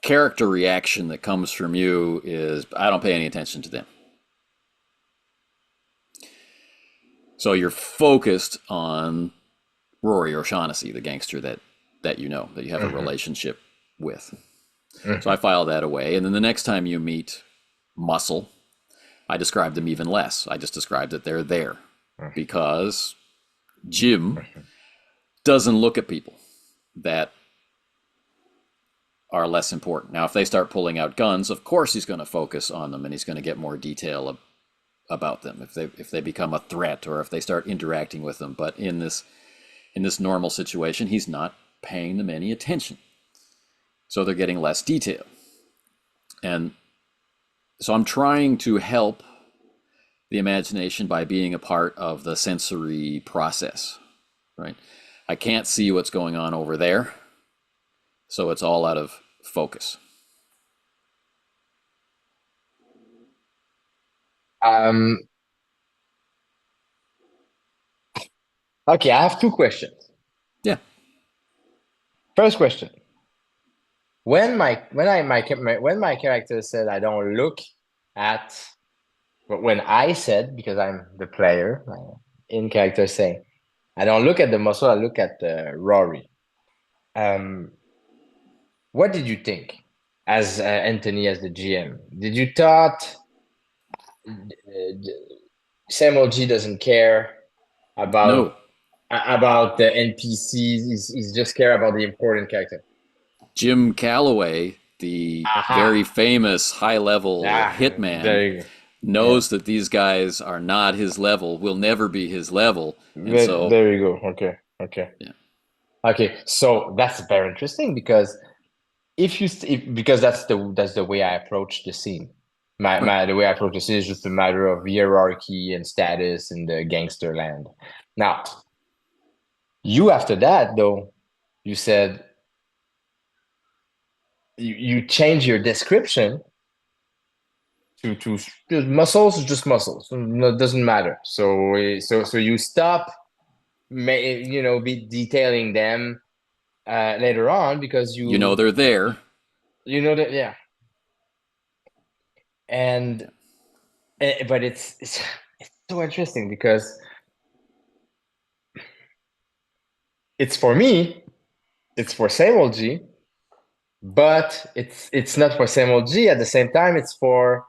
character reaction that comes from you is, I don't pay any attention to them. So you're focused on Rory O'Shaughnessy, the gangster that you have a relationship with. So I file that away. And then the next time you meet Muscle, I describe them even less. I just describe that they're there because Jim doesn't look at people that are less important. Now, if they start pulling out guns, of course he's going to focus on them and he's going to get more detail about them if they become a threat or if they start interacting with them. But in this normal situation, he's not paying them any attention, so they're getting less detail. And so I'm trying to help the imagination by being a part of the sensory process, right? I can't see what's going on over there, so it's all out of focus. Okay, I have two questions. Yeah. First question. When my character said I don't look at, but when I said, because I'm the player in character saying I don't look at the muscle, I look at Rory. What did you think as Anthony, as the GM? Did you thought SameOldJi doesn't care No. about the NPCs? He's just care about the important character. Jim Calloway, the very famous high-level hitman, knows that these guys are not his level, will never be his level, and so there you go. Okay. Yeah. Okay, so that's very interesting because because that's the way I approach the scene. The way I approach the scene is just a matter of hierarchy and status in the gangster land. Now, you after that though, you said you change your description to muscles is just muscles. It doesn't matter. So you stop, be detailing them later on because you know they're there. You know that, yeah. And but it's so interesting because it's for me, it's for SameOldJi, but it's not for SameOldJi. At the same time, it's for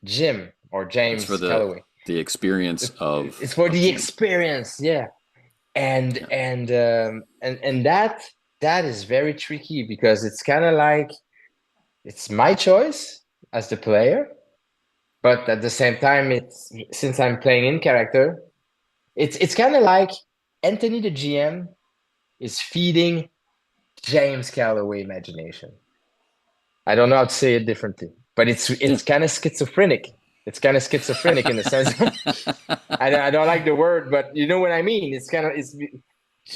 Jim or James It's for Calloway. the experience of. It's for of the Jim. experience, yeah. And that is very tricky because it's kind of like it's my choice as the player, but at the same time, it's since I'm playing in character, it's kind of like Anthony the GM is feeding James Calloway imagination. I don't know how to say it differently, but it's kind of schizophrenic. It's kind of schizophrenic in the sense. I don't like the word, but you know what I mean. It's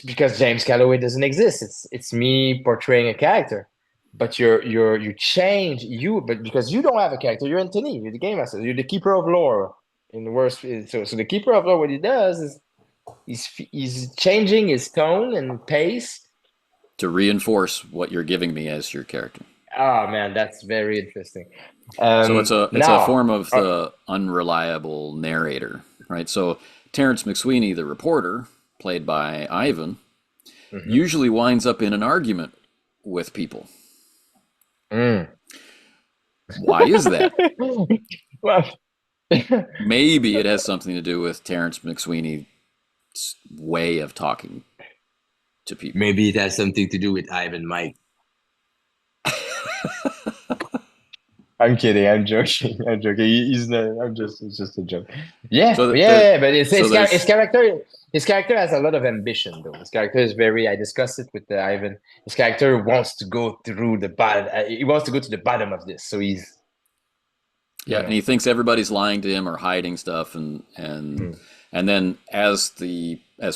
because James Calloway doesn't exist. It's me portraying a character, but you change but because you don't have a character, you're Anthony. You're the game master. You're the keeper of lore. In the worst, so the keeper of lore, what he does is he's changing his tone and pace to reinforce what you're giving me as your character. Oh man, that's very interesting. So it's a form of the unreliable narrator, right? So Terrence McSweeney, the reporter, played by Ivan, usually winds up in an argument with people. Why is that? Well, maybe it has something to do with Terrence McSweeney's way of talking to people. Maybe it has something to do with Ivan Mike. I'm kidding. I'm joking. He's not. It's just a joke. Yeah, but his character. His character has a lot of ambition, though. His character is very. I discussed it with Ivan. His character wants to go through the bottom. He wants to go to the bottom of this. So he's. Yeah, and he thinks everybody's lying to him or hiding stuff, and then as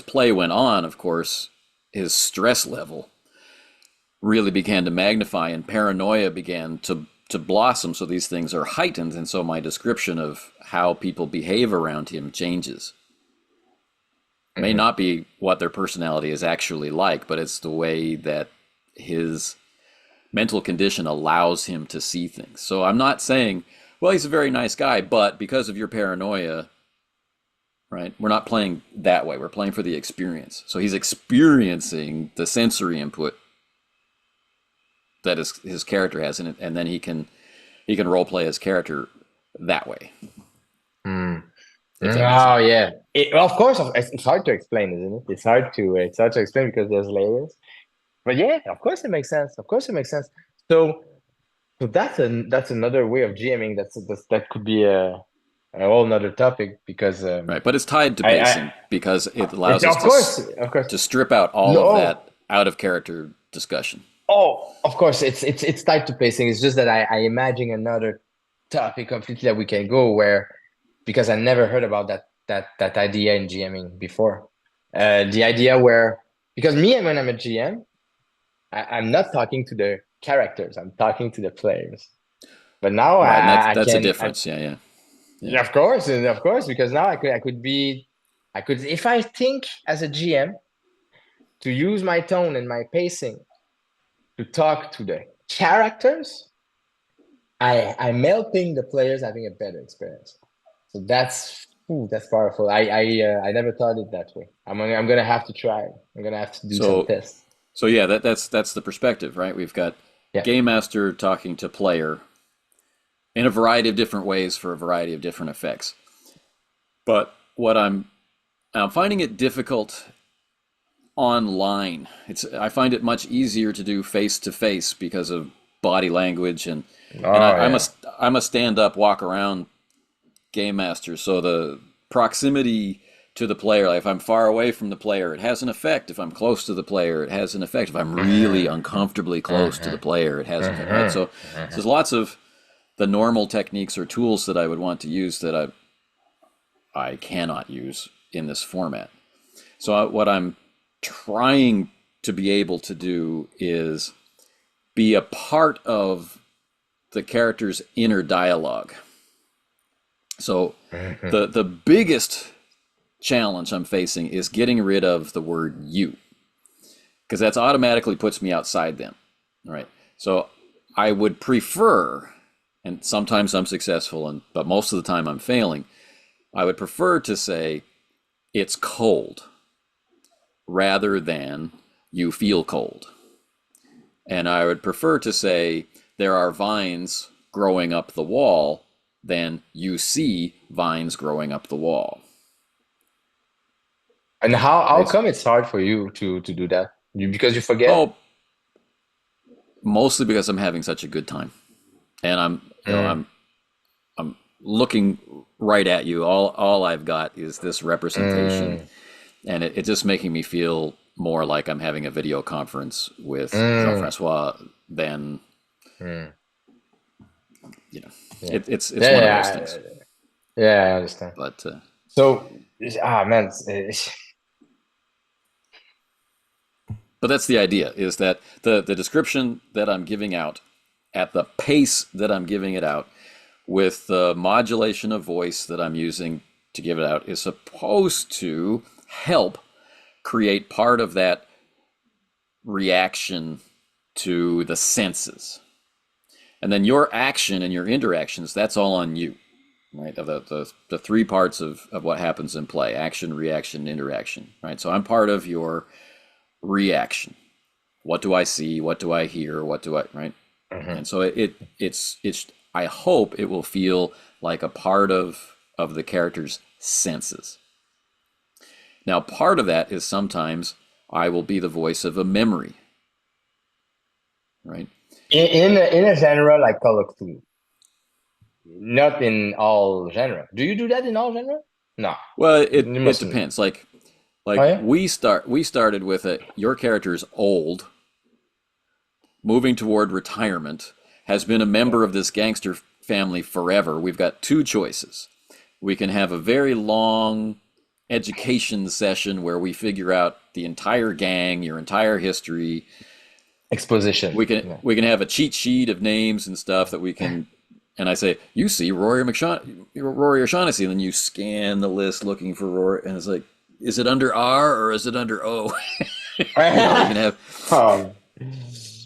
play went on, of course, his stress level really began to magnify, and paranoia began to blossom. So these things are heightened, and so my description of how people behave around him changes. It may not be what their personality is actually like, but it's the way that his mental condition allows him to see things. So I'm not saying, well, he's a very nice guy, but because of your paranoia, right? We're not playing that way. We're playing for the experience. So he's experiencing the sensory input that his character has in it, and then he can role play his character that way. Oh yeah. Of course, it's hard to explain, isn't it? It's hard to explain because there's layers. But yeah, of course it makes sense. So that's another way of GMing. That could be a whole nother topic because Right, but it's tied to I pacing because it it's, allows us of course. to strip out all of No, that out of character discussion. oh, of course, it's tied to pacing. It's just that I imagine another topic completely that we can go where because I never heard about that idea in GMing before. The idea where because me and when I'm a GM, I'm not talking to the characters. I'm talking to the players. But now Right, and I that's a can difference. Yeah, yeah, yeah. yeah, of course, and of course, because now I could if I think as a GM to use my tone and my pacing to talk to the characters, I'm helping the players having a better experience. So that's powerful. I never thought it that way. I'm gonna have to try it. I'm gonna have to do some So tests. so yeah, that's the perspective, right? We've got Yeah. game master talking to player in a variety of different ways for a variety of different effects. But what I'm finding it difficult online. I find it much easier to do face to face because of body language and Oh yeah. I'm a stand up walk around game master. So the proximity to the player, like if I'm far away from the player, it has an effect. If I'm close to the player, it has an effect. If I'm really Mm-hmm. uncomfortably close to the Mm-hmm. player, it has an effect. Right. So Mm-hmm. Mm-hmm. there's lots of the normal techniques or tools that I would want to use that I cannot use in this format. So what I'm trying to be able to do is be a part of the character's inner dialogue. So Mm-hmm. the biggest challenge I'm facing is getting rid of the word you, because that's automatically puts me outside them. All right. So I would prefer, and sometimes I'm successful, but most of the time I'm failing. I would prefer to say it's cold rather than you feel cold. And I would prefer to say there are vines growing up the wall than you see vines growing up the wall. And how Right? come it's hard for you to do that? Because you forget? Oh, mostly because I'm having such a good time. And Mm. I'm looking right at you. All I've got is this representation, Mm. and it's just making me feel more like I'm having a video conference with Mm. Jean-Francois than Mm. you know. Yeah. It's Yeah, one of those yeah, things. yeah, I understand. But So, man, but that's the idea, is that the description that I'm giving out at the pace that I'm giving it out with the modulation of voice that I'm using to give it out is supposed to help create part of that reaction to the senses. And then your action and your interactions, that's all on you, right? The three parts of what happens in play: action, reaction, interaction, right? So I'm part of your reaction. What do I see? What do I hear? What do I, right? Mhm. And so it's I hope it will feel like a part of the character's senses. Now, part of that is sometimes I will be the voice of a memory, right? In a genre like Call of Cthulhu, not in all genre. Do you do that in all genre? No, Well, you it mustn't. depends. Oh Like yeah. we started with your character's old, moving toward retirement, has been a Yeah. member of this gangster family forever. We've got two choices. We can have a very long education session where we figure out the entire gang, your entire history. Exposition. Yeah. We can have a cheat sheet of names and stuff that we can. And I say, you see Rory O'Shaughnessy, and then you scan the list looking for Rory, and it's like, is it under R or is it under O? We can have, um,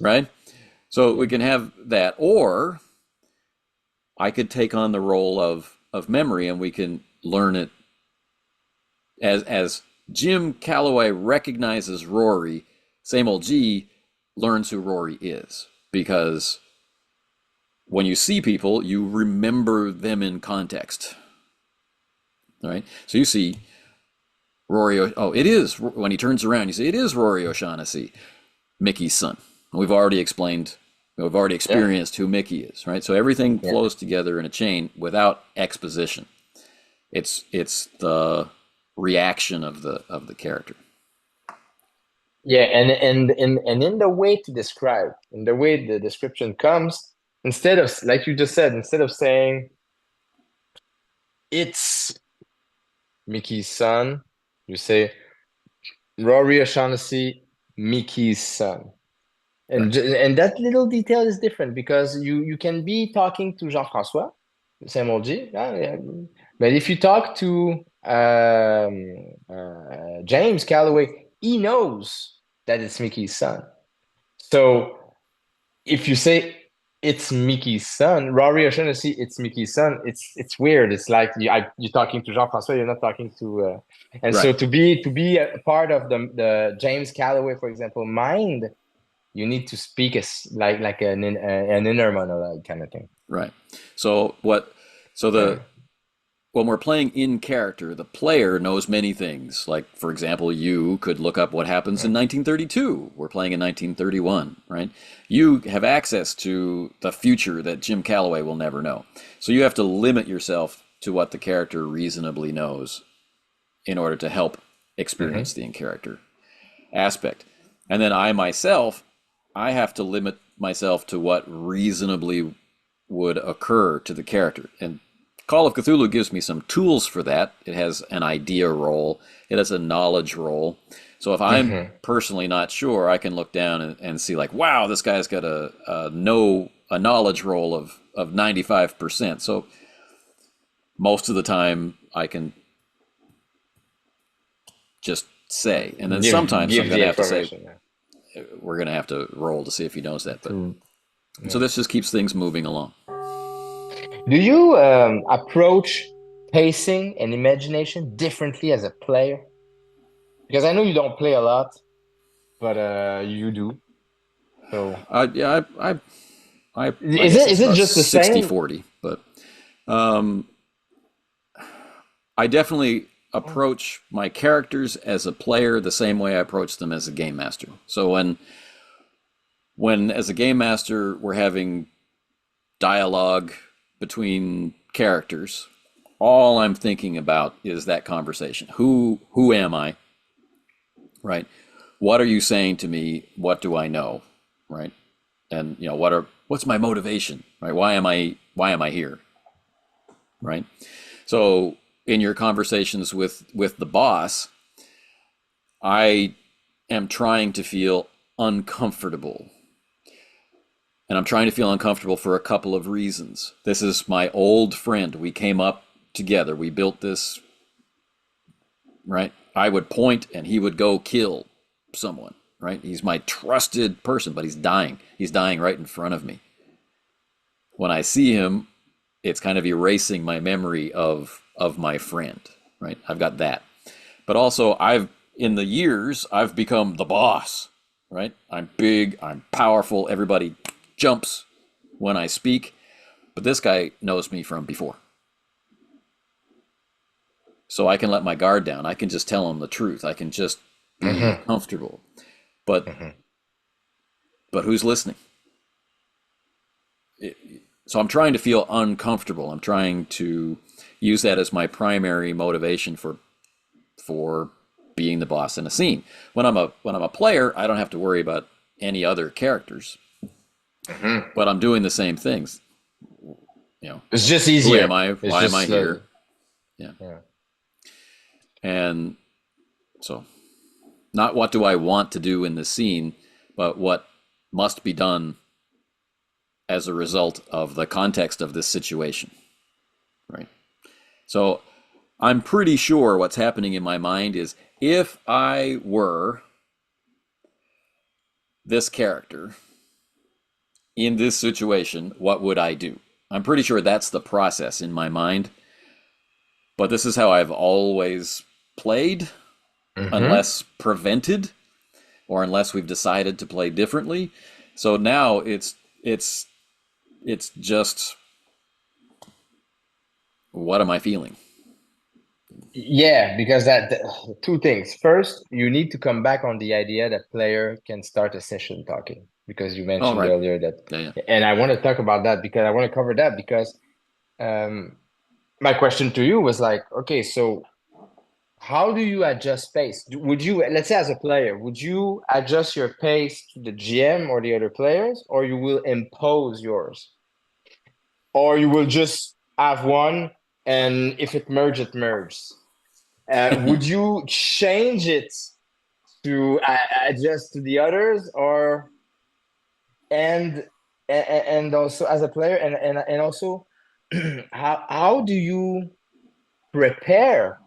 right? So yeah. we can have that, or I could take on the role of memory, and we can learn it as Jim Calloway recognizes Rory. SameOldJi learns who Rory is, because when you see people, you remember them in context. All right. So you see Rory. Oh, it is when he turns around. You say it is Rory O'Shaughnessy, Mickey's son. We've already explained. We've already Yeah. experienced who Mickey is, right? So everything Yeah. flows together in a chain without exposition. It's the reaction of the character. Yeah, and in the way to describe, in the way the description comes, instead of like you just said, instead of saying it's Mickey's son, you say Rory O'Shaughnessy, Mickey's son. Right. And that little detail is different because you can be talking to Jean-François, SameOldJi, yeah. But if you talk to James Calloway, he knows that it's Mickey's son. So if you say it's Mickey's son, Rory O'Shaughnessy, it's Mickey's son, it's weird. It's like you're talking to Jean-François, you're not talking to and so Right. to be a part of the James Calloway, for example, mind, you need to speak as like an inner monologue kind of thing. Right. So what? So the when we're playing in character, the player knows many things. Like, for example, you could look up what happens in 1932. We're playing in 1931, right? You have access to the future that Jim Calloway will never know. So you have to limit yourself to what the character reasonably knows in order to help experience Mm-hmm. the in character aspect. And then I myself, I have to limit myself to what reasonably would occur to the character. And Call of Cthulhu gives me some tools for that. It has an idea roll, it has a knowledge roll. So if I'm Mm-hmm. personally not sure, I can look down and see like, wow, this guy's got a knowledge roll of 95%. So most of the time I can just say, and then sometimes I'm Give going the to have to say, information. Yeah. we're going to have to roll to see if he knows that. But To, so yeah. this just keeps things moving along. Do you approach pacing and imagination differently as a player? Because I know you don't play a lot, but you do. So Yeah, I is guess it it's is it about just the same? 60-40, but um, I definitely approach my characters as a player the same way I approach them as a game master. So when as a game master we're having dialogue between characters, all I'm thinking about is that conversation. Who am I? Right? What are you saying to me? What do I know? Right? And what's my motivation? Right? Why am I here? Right? So in your conversations with the boss, I am trying to feel uncomfortable. And I'm trying to feel uncomfortable for a couple of reasons. This is my old friend. We came up together. We built this, right? I would point and he would go kill someone, right? He's my trusted person, but he's dying. He's dying right in front of me. When I see him, it's kind of erasing my memory of my friend, right? I've got that. But also I've in the years I've become the boss, right? I'm big, I'm powerful, everybody jumps when I speak, but this guy knows me from before. So I can let my guard down. I can just tell him the truth. I can just be Mm-hmm. comfortable. But Mm-hmm. but who's listening? So I'm trying to feel uncomfortable. I'm trying to use that as my primary motivation for being the boss in a scene. When I'm a player, I don't have to worry about any other characters, Mm-hmm. but I'm doing the same things. It's just Who am easier. I? It's Why am I just here? Yeah. yeah. And so not what do I want to do in the scene, but what must be done as a result of the context of this situation, right? So I'm pretty sure what's happening in my mind is if I were this character in this situation, what would I do? I'm pretty sure that's the process in my mind, but this is how I've always played, Mm-hmm. unless prevented or unless we've decided to play differently. So now it's just what am I feeling? Yeah, because two things. First, you need to come back on the idea that player can start a session talking because you All mentioned right. earlier that, Yeah, yeah. and I want to talk about that because I want to cover that because um, my question to you was like, okay, so how do you adjust pace? Would you, let's say as a player, would you adjust your pace to the GM or the other players, or you will impose yours? Or you will just have one, and if it merges, it merges. Would you change it to adjust to the others, or and and also as a player, and also how do you prepare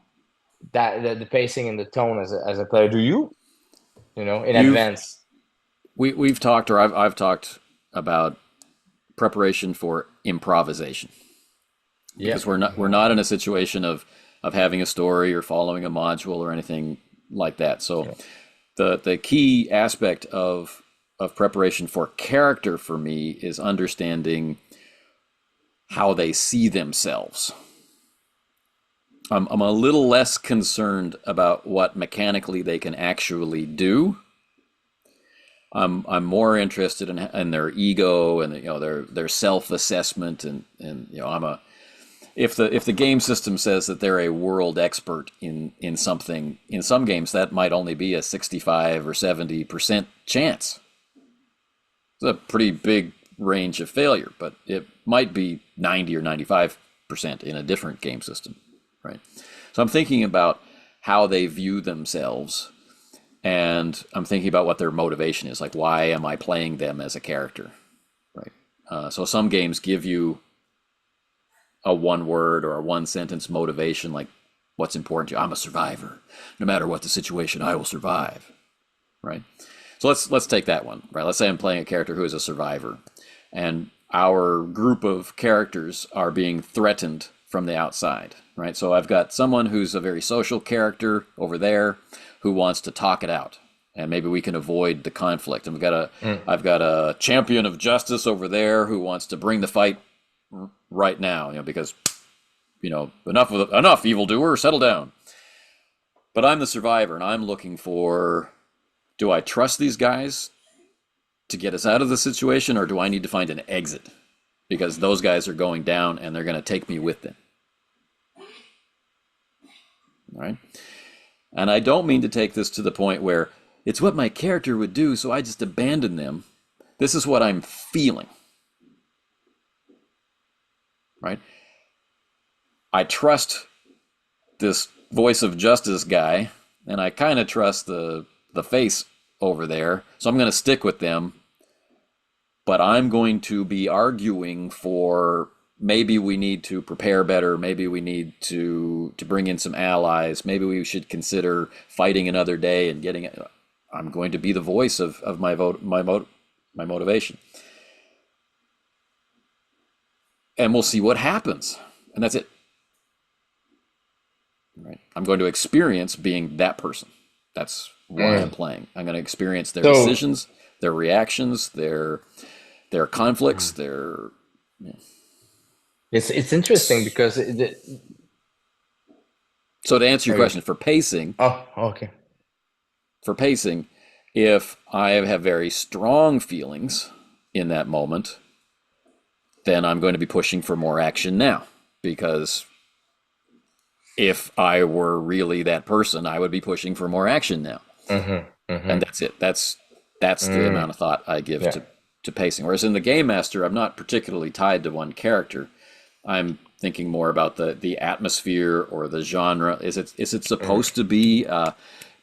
that the pacing and the tone as a player? Do you in You've advance? we've talked, or I've talked about preparation for improvisation, Yeah. because we're not in a situation of having a story or following a module or anything like that. So Yeah. the key aspect of preparation for character for me is understanding how they see themselves. I'm a little less concerned about what mechanically they can actually do. I'm more interested in their ego and their self assessment, and I'm a if the game system says that they're a world expert in something, in some games that might only be a 65 or 70% chance. It's a pretty big range of failure, but it might be 90 or 95% in a different game system, right? So I'm thinking about how they view themselves, and I'm thinking about what their motivation is. Like, why am I playing them as a character, right? So some games give you a one word or a one sentence motivation, like what's important to you. I'm a survivor. No matter what the situation, I will survive, right? So let's take that one, right? Let's say I'm playing a character who is a survivor, and our group of characters are being threatened from the outside, right? So I've got someone who's a very social character over there who wants to talk it out, and maybe we can avoid the conflict. And Mm. I've got a champion of justice over there who wants to bring the fight right now, because enough evildoer, settle down. But I'm the survivor, and I'm looking for, do I trust these guys to get us out of the situation, or do I need to find an exit? Because those guys are going down and they're going to take me with them. All right. And I don't mean to take this to the point where it's what my character would do, so I just abandon them. This is what I'm feeling. Right? I trust this voice of justice guy, and I kind of trust the face over there, so I'm going to stick with them. But I'm going to be arguing for, maybe we need to prepare better, maybe we need to bring in some allies, maybe we should consider fighting another day and getting it. I'm going to be the voice of my motivation, and we'll see what happens, and that's it. Right? I'm going to experience being that person. That's what I'm Mm. playing. I'm going to experience their So decisions, their reactions, their conflicts, their. Yeah. it's interesting because So to answer your sorry. question, Oh, okay. for pacing, if I have very strong feelings in that moment, then I'm going to be pushing for more action now, because if I were really that person, I would be pushing for more action now. Mm-hmm. And Mm-hmm. that's it. That's the amount Mm. of thought I give Yeah. to pacing. Whereas in the game master, I'm not particularly tied to one character. I'm thinking more about the atmosphere or the genre. Is it Mm. supposed to be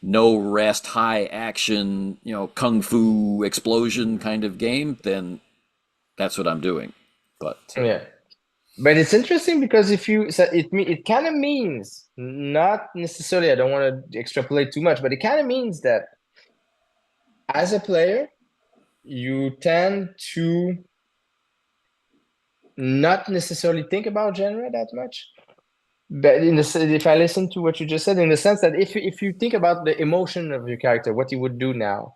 no rest, high action, kung fu explosion kind of game? Then that's what I'm doing. But Yeah. But it's interesting because if you so it kind of means, not necessarily, I don't want to extrapolate too much, but it kind of means that as a player, you tend to not necessarily think about genre that much. But if I listen to what you just said, in the sense that if you think about the emotion of your character, what you would do now,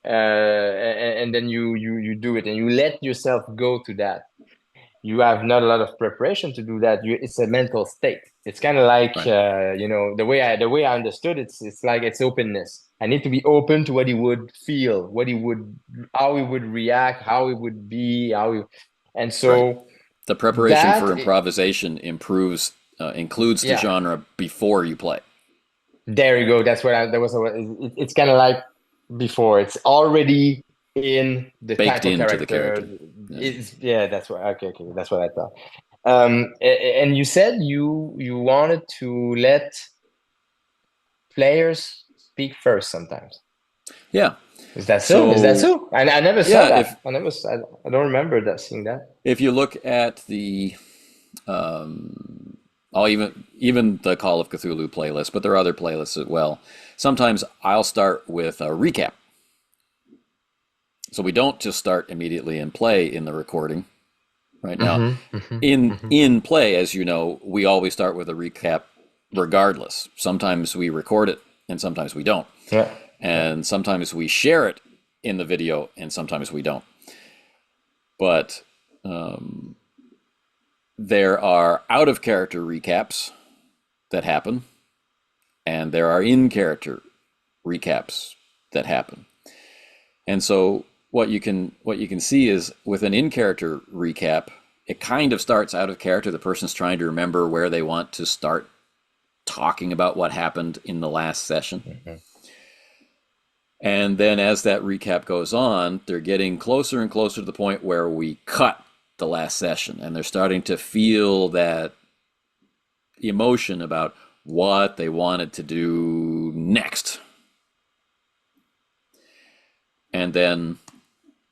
and then you do it and you let yourself go to that, you have not a lot of preparation to do that. It's a mental state. It's kind of like right, the way I understood it, it's like it's openness. I need to be open to what he would feel, how he would react, how he would be, and right. so The preparation for that improvisation improves includes the Yeah. genre before you play. There you go. That's what I, that was. It's kind of like before. It's already in the Baked type of into the character. character. Yeah. It's yeah. That's what. Okay. Okay. That's what I thought. And you said you wanted to let players speak first sometimes. Yeah. Is that so? Is that So so? I never saw yeah, that. I don't remember that seeing that. if you look at the I'll even the Call of Cthulhu playlist, but there are other playlists as well. Sometimes I'll start with a recap. So we don't just start immediately and play in the recording. Right now, in play, as you know, we always start with a recap regardless. Sometimes we record it and sometimes we don't. Yeah. And sometimes we share it in the video and sometimes we don't. But there are out of character recaps that happen, and there are in character recaps that happen. And so what you can see is with an in character recap, it kind of starts out of character. The person's trying to remember where they want to start talking about what happened in the last session. And then as that recap goes on, they're getting closer and closer to the point where we cut the last session, and they're starting to feel that emotion about what they wanted to do next. And then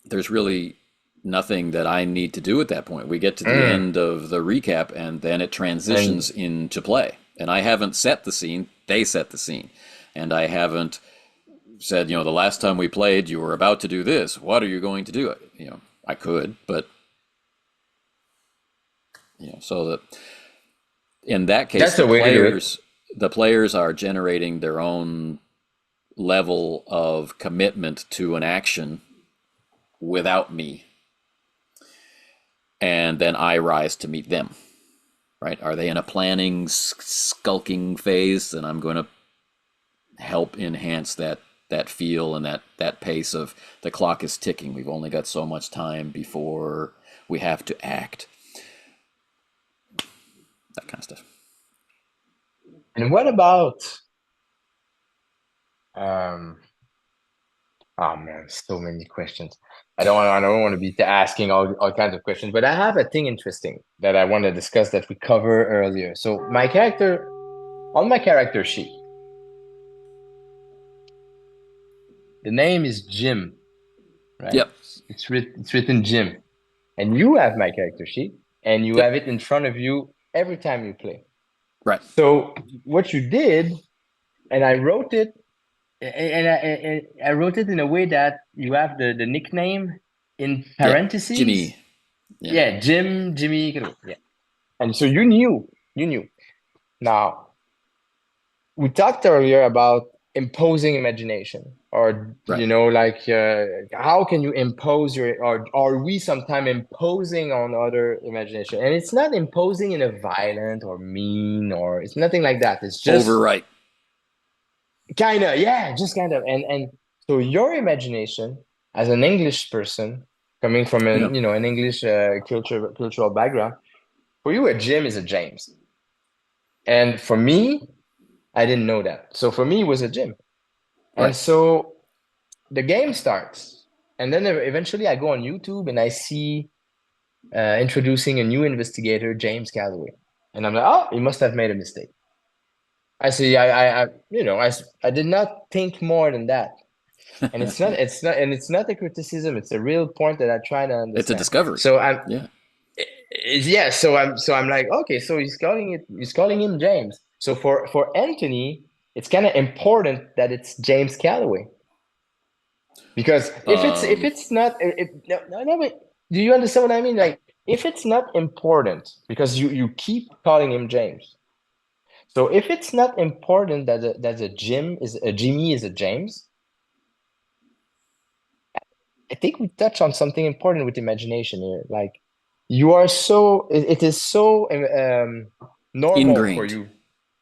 there's really nothing that I need to do at that point. We get to the end of the recap, and then it transitions into play. And I haven't set the scene, they set the scene. And I haven't said, the last time we played, you were about to do this. What are you going to do? I could, but so that in that case, That's the way to do it. the players are generating their own level of commitment to an action without me. And then I rise to meet them, right? Are they in a planning, skulking phase? Then I'm going to help enhance that feel and that pace of the clock is ticking. We've only got so much time before we have to act. That kind of stuff. And what about oh man, so many questions. I don't want to be asking all kinds of questions, but I have a thing interesting that I want to discuss that we covered earlier. So on my character sheet, the name is Jim, right? Yep. It's written Jim. And you have my character sheet and you have Yep. it in front of you every time you play. Right. So what you did, and I wrote it, and I wrote it in a way that you have the nickname in Yeah. parentheses. Jimmy. Yeah, Jim, Jimmy. Yeah. And so you knew. Now, we talked earlier about imposing imagination, or Right. how can you impose or are we sometimes imposing on other imagination? And it's not imposing in a violent or mean, or it's nothing like that. It's just Overwrite. kind of, yeah, just kind of. And so your imagination as an English person coming from Yeah. an English cultural background, for you a Jim is a James, and for me I didn't know that. So for me it was a Jim. And Right. so the game starts, and then eventually I go on YouTube and I see introducing a new investigator, James Calloway, and I'm like, oh, he must have made a mistake. I see. I did not think more than that, and it's not a criticism. It's a real point that I try to It's a understand. discovery. So I'm, Yeah. yeah. So I'm like, okay. So he's calling him James. So for Anthony, it's kind of important that it's James Calloway. Because if it's not no, but do you understand what I mean? Like if it's not important, because you keep calling him James. So if it's not important that a Jimmy is a James, I think we touch on something important with imagination here. Like you are so it is so normal for Ingrained. you.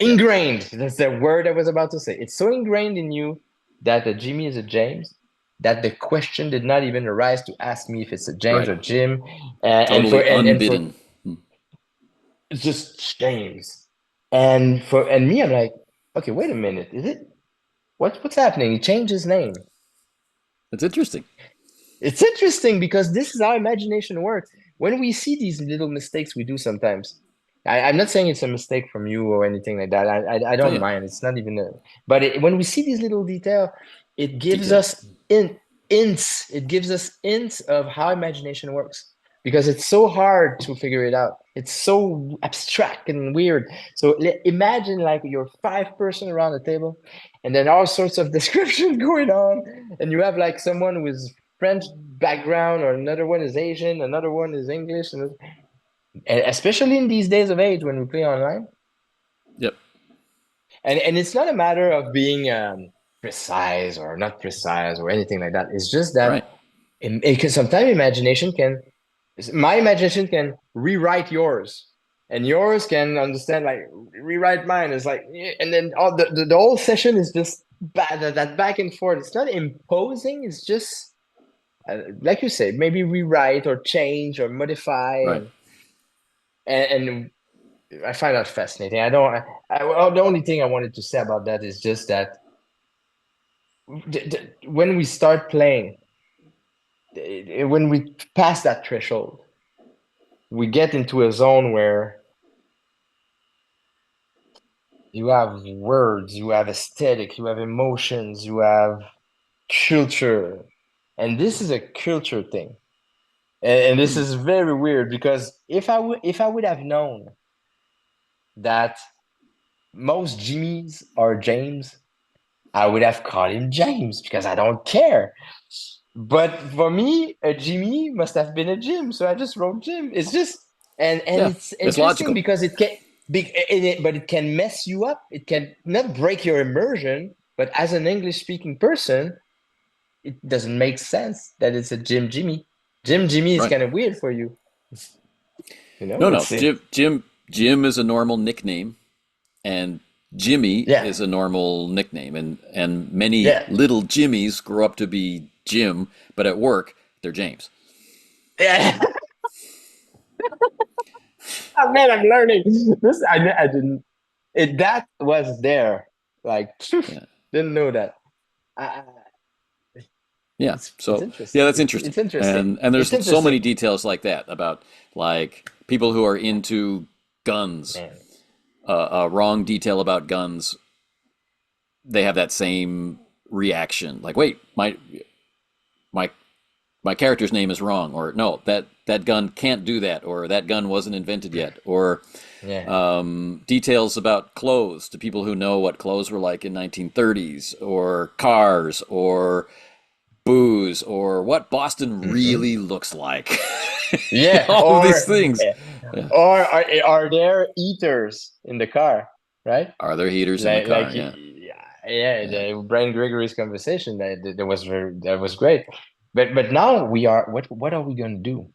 Yeah. Ingrained. That's the word I was about to say. It's so ingrained in you that a Jimmy is a James that the question did not even arise to ask me if it's a James Right. or Jim. Totally And for unbidden. it's just James. And me, I'm like, okay, wait a minute. Is it what's happening? He changed his name. It's interesting. It's interesting because this is how imagination works. When we see these little mistakes we do sometimes, I'm not saying it's a mistake from you or anything like that. I Oh don't yeah, mind. It's not even a, but when we see these little detail, it gives details. us hints. It gives us hints of how imagination works because it's so hard to figure it out. It's so abstract and weird. So imagine like you're five-person around the table, and then all sorts of descriptions going on, and you have like someone with French background, or another one is Asian, another one is English, and especially in these days of age when we play online. Yep. And it's not a matter of being precise or not precise or anything like that. It's just that Right. it can sometimes my imagination can rewrite yours. And yours can understand like rewrite mine. It's like and then all the whole session is just that back and forth. It's not imposing, it's just like you say, maybe rewrite or change or modify, Right. and I find that fascinating. I don't. Well, the only thing I wanted to say about that is just that when we start playing, when we pass that threshold, we get into a zone where you have words, you have aesthetic, you have emotions, you have culture, and this is a culture thing. And this Hmm. is very weird because if I would have known that most Jimmys are James, I would have called him James because I don't care. But for me, a Jimmy must have been a Jim, so I just wrote Jim. It's just and Yeah, it's it's interesting logical. because it can but it can mess you up. It can not break your immersion, but as an English speaking person, it doesn't make sense that it's a Jim Jimmy. Jim Jimmy is Right. kind of weird for you. You know, No, no. it's Jim is a normal nickname, and Jimmy yeah, is a normal nickname, and many yeah, little Jimmies grow up to be Jim, but at work they're James. yeah. Oh, man, I'm learning this. I didn't. That was there. Like, Yeah. didn't know that. I, Yeah. it's So yeah, interesting. that's It's interesting. it's interesting. And It's there's so many interesting, details like that about like people who are into guns. man. A wrong detail about guns, they have that same reaction. Like, wait, my my character's name is wrong, or no, that gun can't do that, or that gun wasn't invented yet, or Yeah. details about clothes to people who know what clothes were like in 1930s, or cars, or booze, or what Boston Hmm. really looks like. Yeah. All of these things. Yeah. Or are there eaters in the car, right? Are there heaters in the Like car? Yeah. yeah, yeah. Yeah. The Brian Gregory's conversation that was great. But now we are what are we gonna do,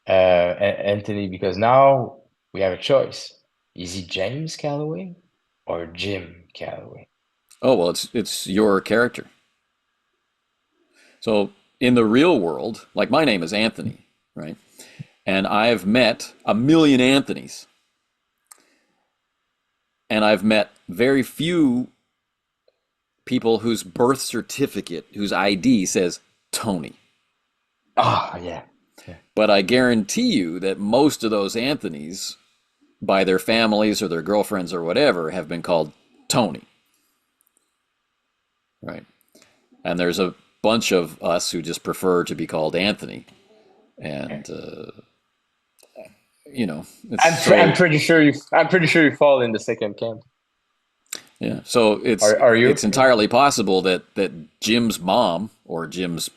Anthony? Because now we have a choice. Is he James Calloway or Jim Calloway? Oh well, it's your character. So in the real world, like my name is Anthony, right? And I've met a million Anthonys, and I've met very few people whose birth certificate, whose ID says Tony. Oh, yeah. Yeah. But I guarantee you that most of those Anthonys, by their families or their girlfriends or whatever, have been called Tony, right? And there's a bunch of us who just prefer to be called Anthony, Yeah. and it's I'm so pretty sure you fall in the second camp. yeah. So it's Are you? it's entirely possible that Jim's mom or Jim's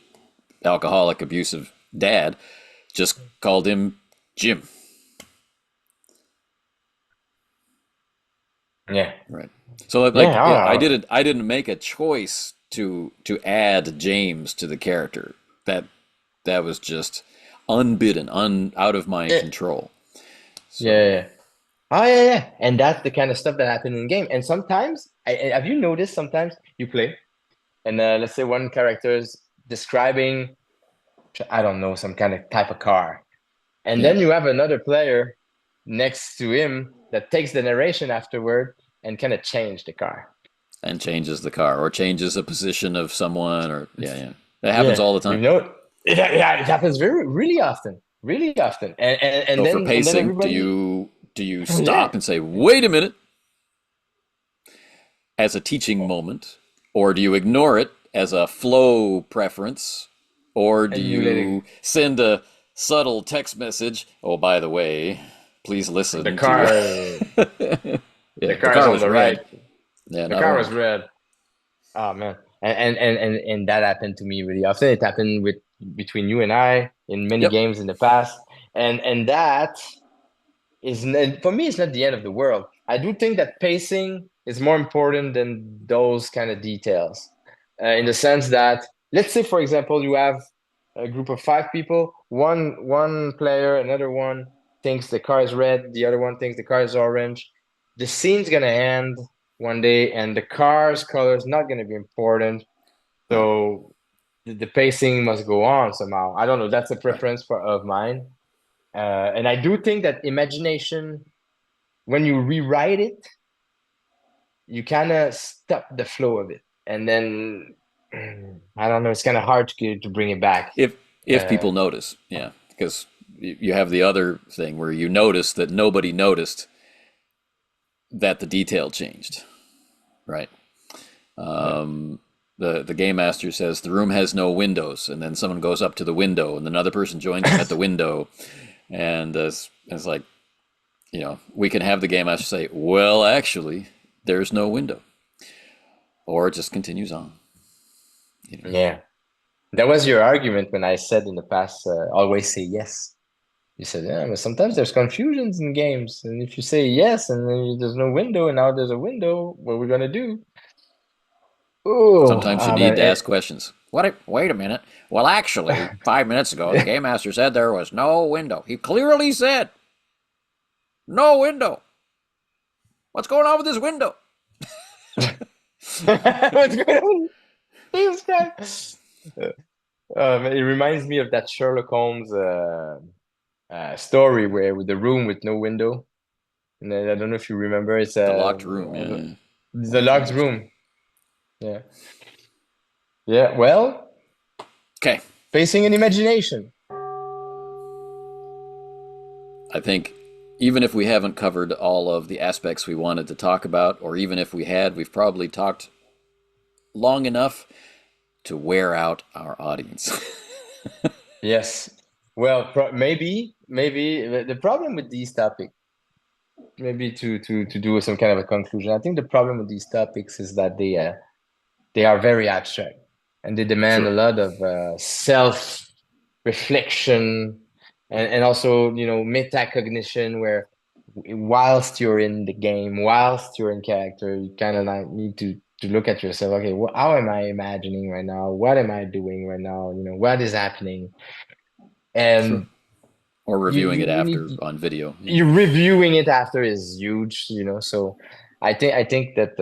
alcoholic abusive dad just called him Jim. Yeah. Right. So Yeah. like yeah, Oh, I didn't make a choice to add James to the character. That that was just unbidden, out of my yeah. control. Yeah. So Yeah. Oh, yeah, yeah. And that's the kind of stuff that happens in game. And sometimes, have you noticed sometimes you play and let's say one character is describing, I don't know, some kind of type of car. And yeah. then you have another player next to him that takes the narration afterward and kind of change the car. And changes the car or changes the position of someone, or that happens Yeah, all the time. it happens really often, and So for then pacing, everybody, do you yeah, stop and say, "Wait a minute," as a teaching moment, or do you ignore it as a flow preference, or do and you let it. you send a subtle text message? Oh, by the way, please The listen to. car, the Yeah, the car is car on was the right. red. Yeah, The not car was orange. red. Oh man, and that happened to me really often. It happened with between you and I in many Yep. games in the past, and that for me, it's not the end of the world. I do think that pacing is more important than those kind of details, in the sense that, let's say, for example, you have a group of 5 people. One player, another one thinks the car is red, the other one thinks the car is orange. The scene's gonna end one day, and the car's color is not gonna be important. Right. So the pacing must go on somehow. I don't know. That's a Right. preference of mine. And I do think that imagination, when you rewrite it, you kind of stop the flow of it, and then I don't know. It's kind of hard to bring it back. If Uh, people notice, yeah, because you have the other thing where you notice that nobody noticed that the detail changed, right? yeah. The game master says the room has no windows, and then someone goes up to the window, and another person joins them at the window, and it's like, we can have the game master say, "Well, actually, there's no window," or it just continues on. Yeah, that was your argument when I said in the past, always say yes. You said, yeah, but sometimes there's confusions in games, and if you say yes and then there's no window, and now there's a window, what we're gonna do? Oh, Sometimes you need man, to ask questions. What? Wait a minute. Well, actually, 5 minutes ago, the game master said there was no window. He clearly said no window. What's going on with this window? what's going on? This guy. It reminds me of that Sherlock Holmes story where with the room with no window. And I don't know if you remember. It's The locked room. Yeah, yeah. the Locked room locked upstairs. room. Yeah, yeah. Well, Okay. facing an imagination. I think even if we haven't covered all of the aspects we wanted to talk about, or even if we had, we've probably talked long enough to wear out our audience. Yes. Well, maybe the problem with these topics, maybe to do some kind of a conclusion. I think the problem with these topics is that they are very abstract, and they demand a Sure. lot of self reflection, and also, metacognition, where whilst you're in the game, whilst you're in character, you kind of like need to look at yourself. Okay, how am I imagining right now? What am I doing right now? What is happening? Sure. And Or you reviewing you, it you after need on video. Yeah. you reviewing it after is huge, so I think that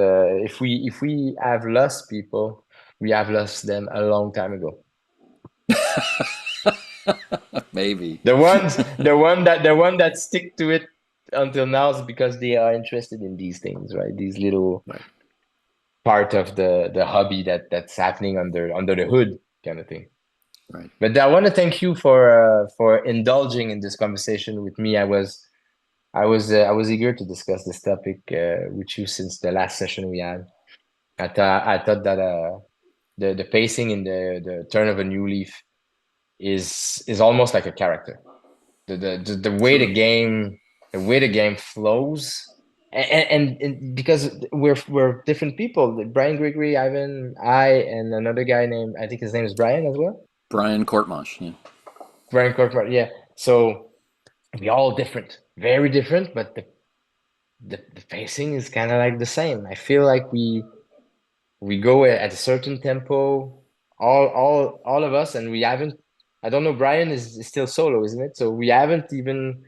if we have lost people, we have lost them a long time ago. Maybe. The one that stick to it until now is because they are interested in these things, right? These little Right. part of the hobby that's happening under the hood, kind of thing. Right. But I want to thank you for indulging in this conversation with me. I was eager to discuss this topic with you since the last session we had. I thought that the pacing in the turn of a new leaf is almost like a character. The way Sure. the game flows, and because we're different people. Brian Gregory, Ivan, and another guy named, I think his name is Brian as well. Brian Courtmarsh. Yeah. Brian Corkman, yeah. So we all different, very different, but the pacing is kind of like the same. I feel like we go at a certain tempo, all of us, and we haven't. I don't know. Brian is still solo, isn't it? So we haven't even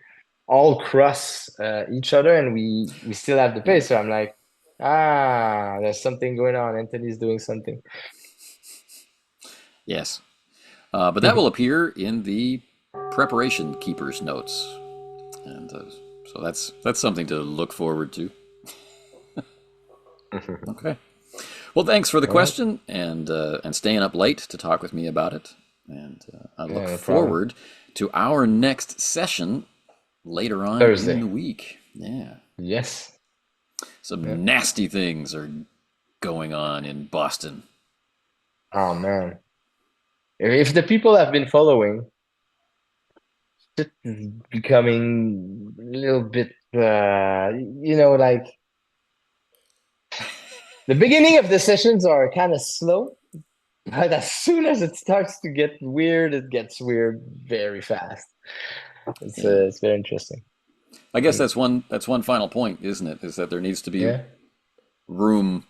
all cross each other, and we still have the Yeah. pace. So I'm like, there's something going on. Anthony's doing something. Yes. But that will appear in the preparation keeper's notes. And So that's something to look forward to. Okay. Well, thanks for the All right. question and staying up late to talk with me about it. And I look Yeah, no problem. forward to our next session later on in the Thursday. week. Yeah. Yes. Yeah. Some nasty things are going on in Boston. Oh man. If the people have been following, shit is becoming a little bit, like the beginning of the sessions are kind of slow, but as soon as it starts to get weird, it gets weird very fast. Yeah. It's very interesting. I guess Mm. that's one final point, isn't it? Is that there needs to be Yeah, room,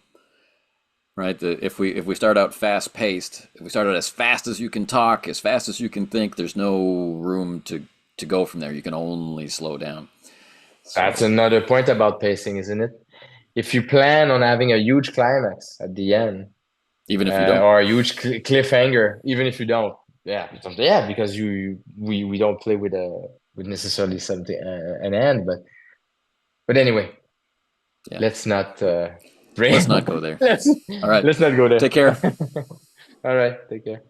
right? If we start out fast paced, if we start out as fast as you can talk, as fast as you can think, there's no room to go from there. You can only slow down. that's So another point about pacing, isn't it? If you plan on having a huge climax at the end, even if you don't, or a huge cliffhanger, even if you don't, yeah, because we don't play with necessarily something an end, but anyway, yeah, let's not let's not go there. let's All right, let's not go there. take care. All right, take care.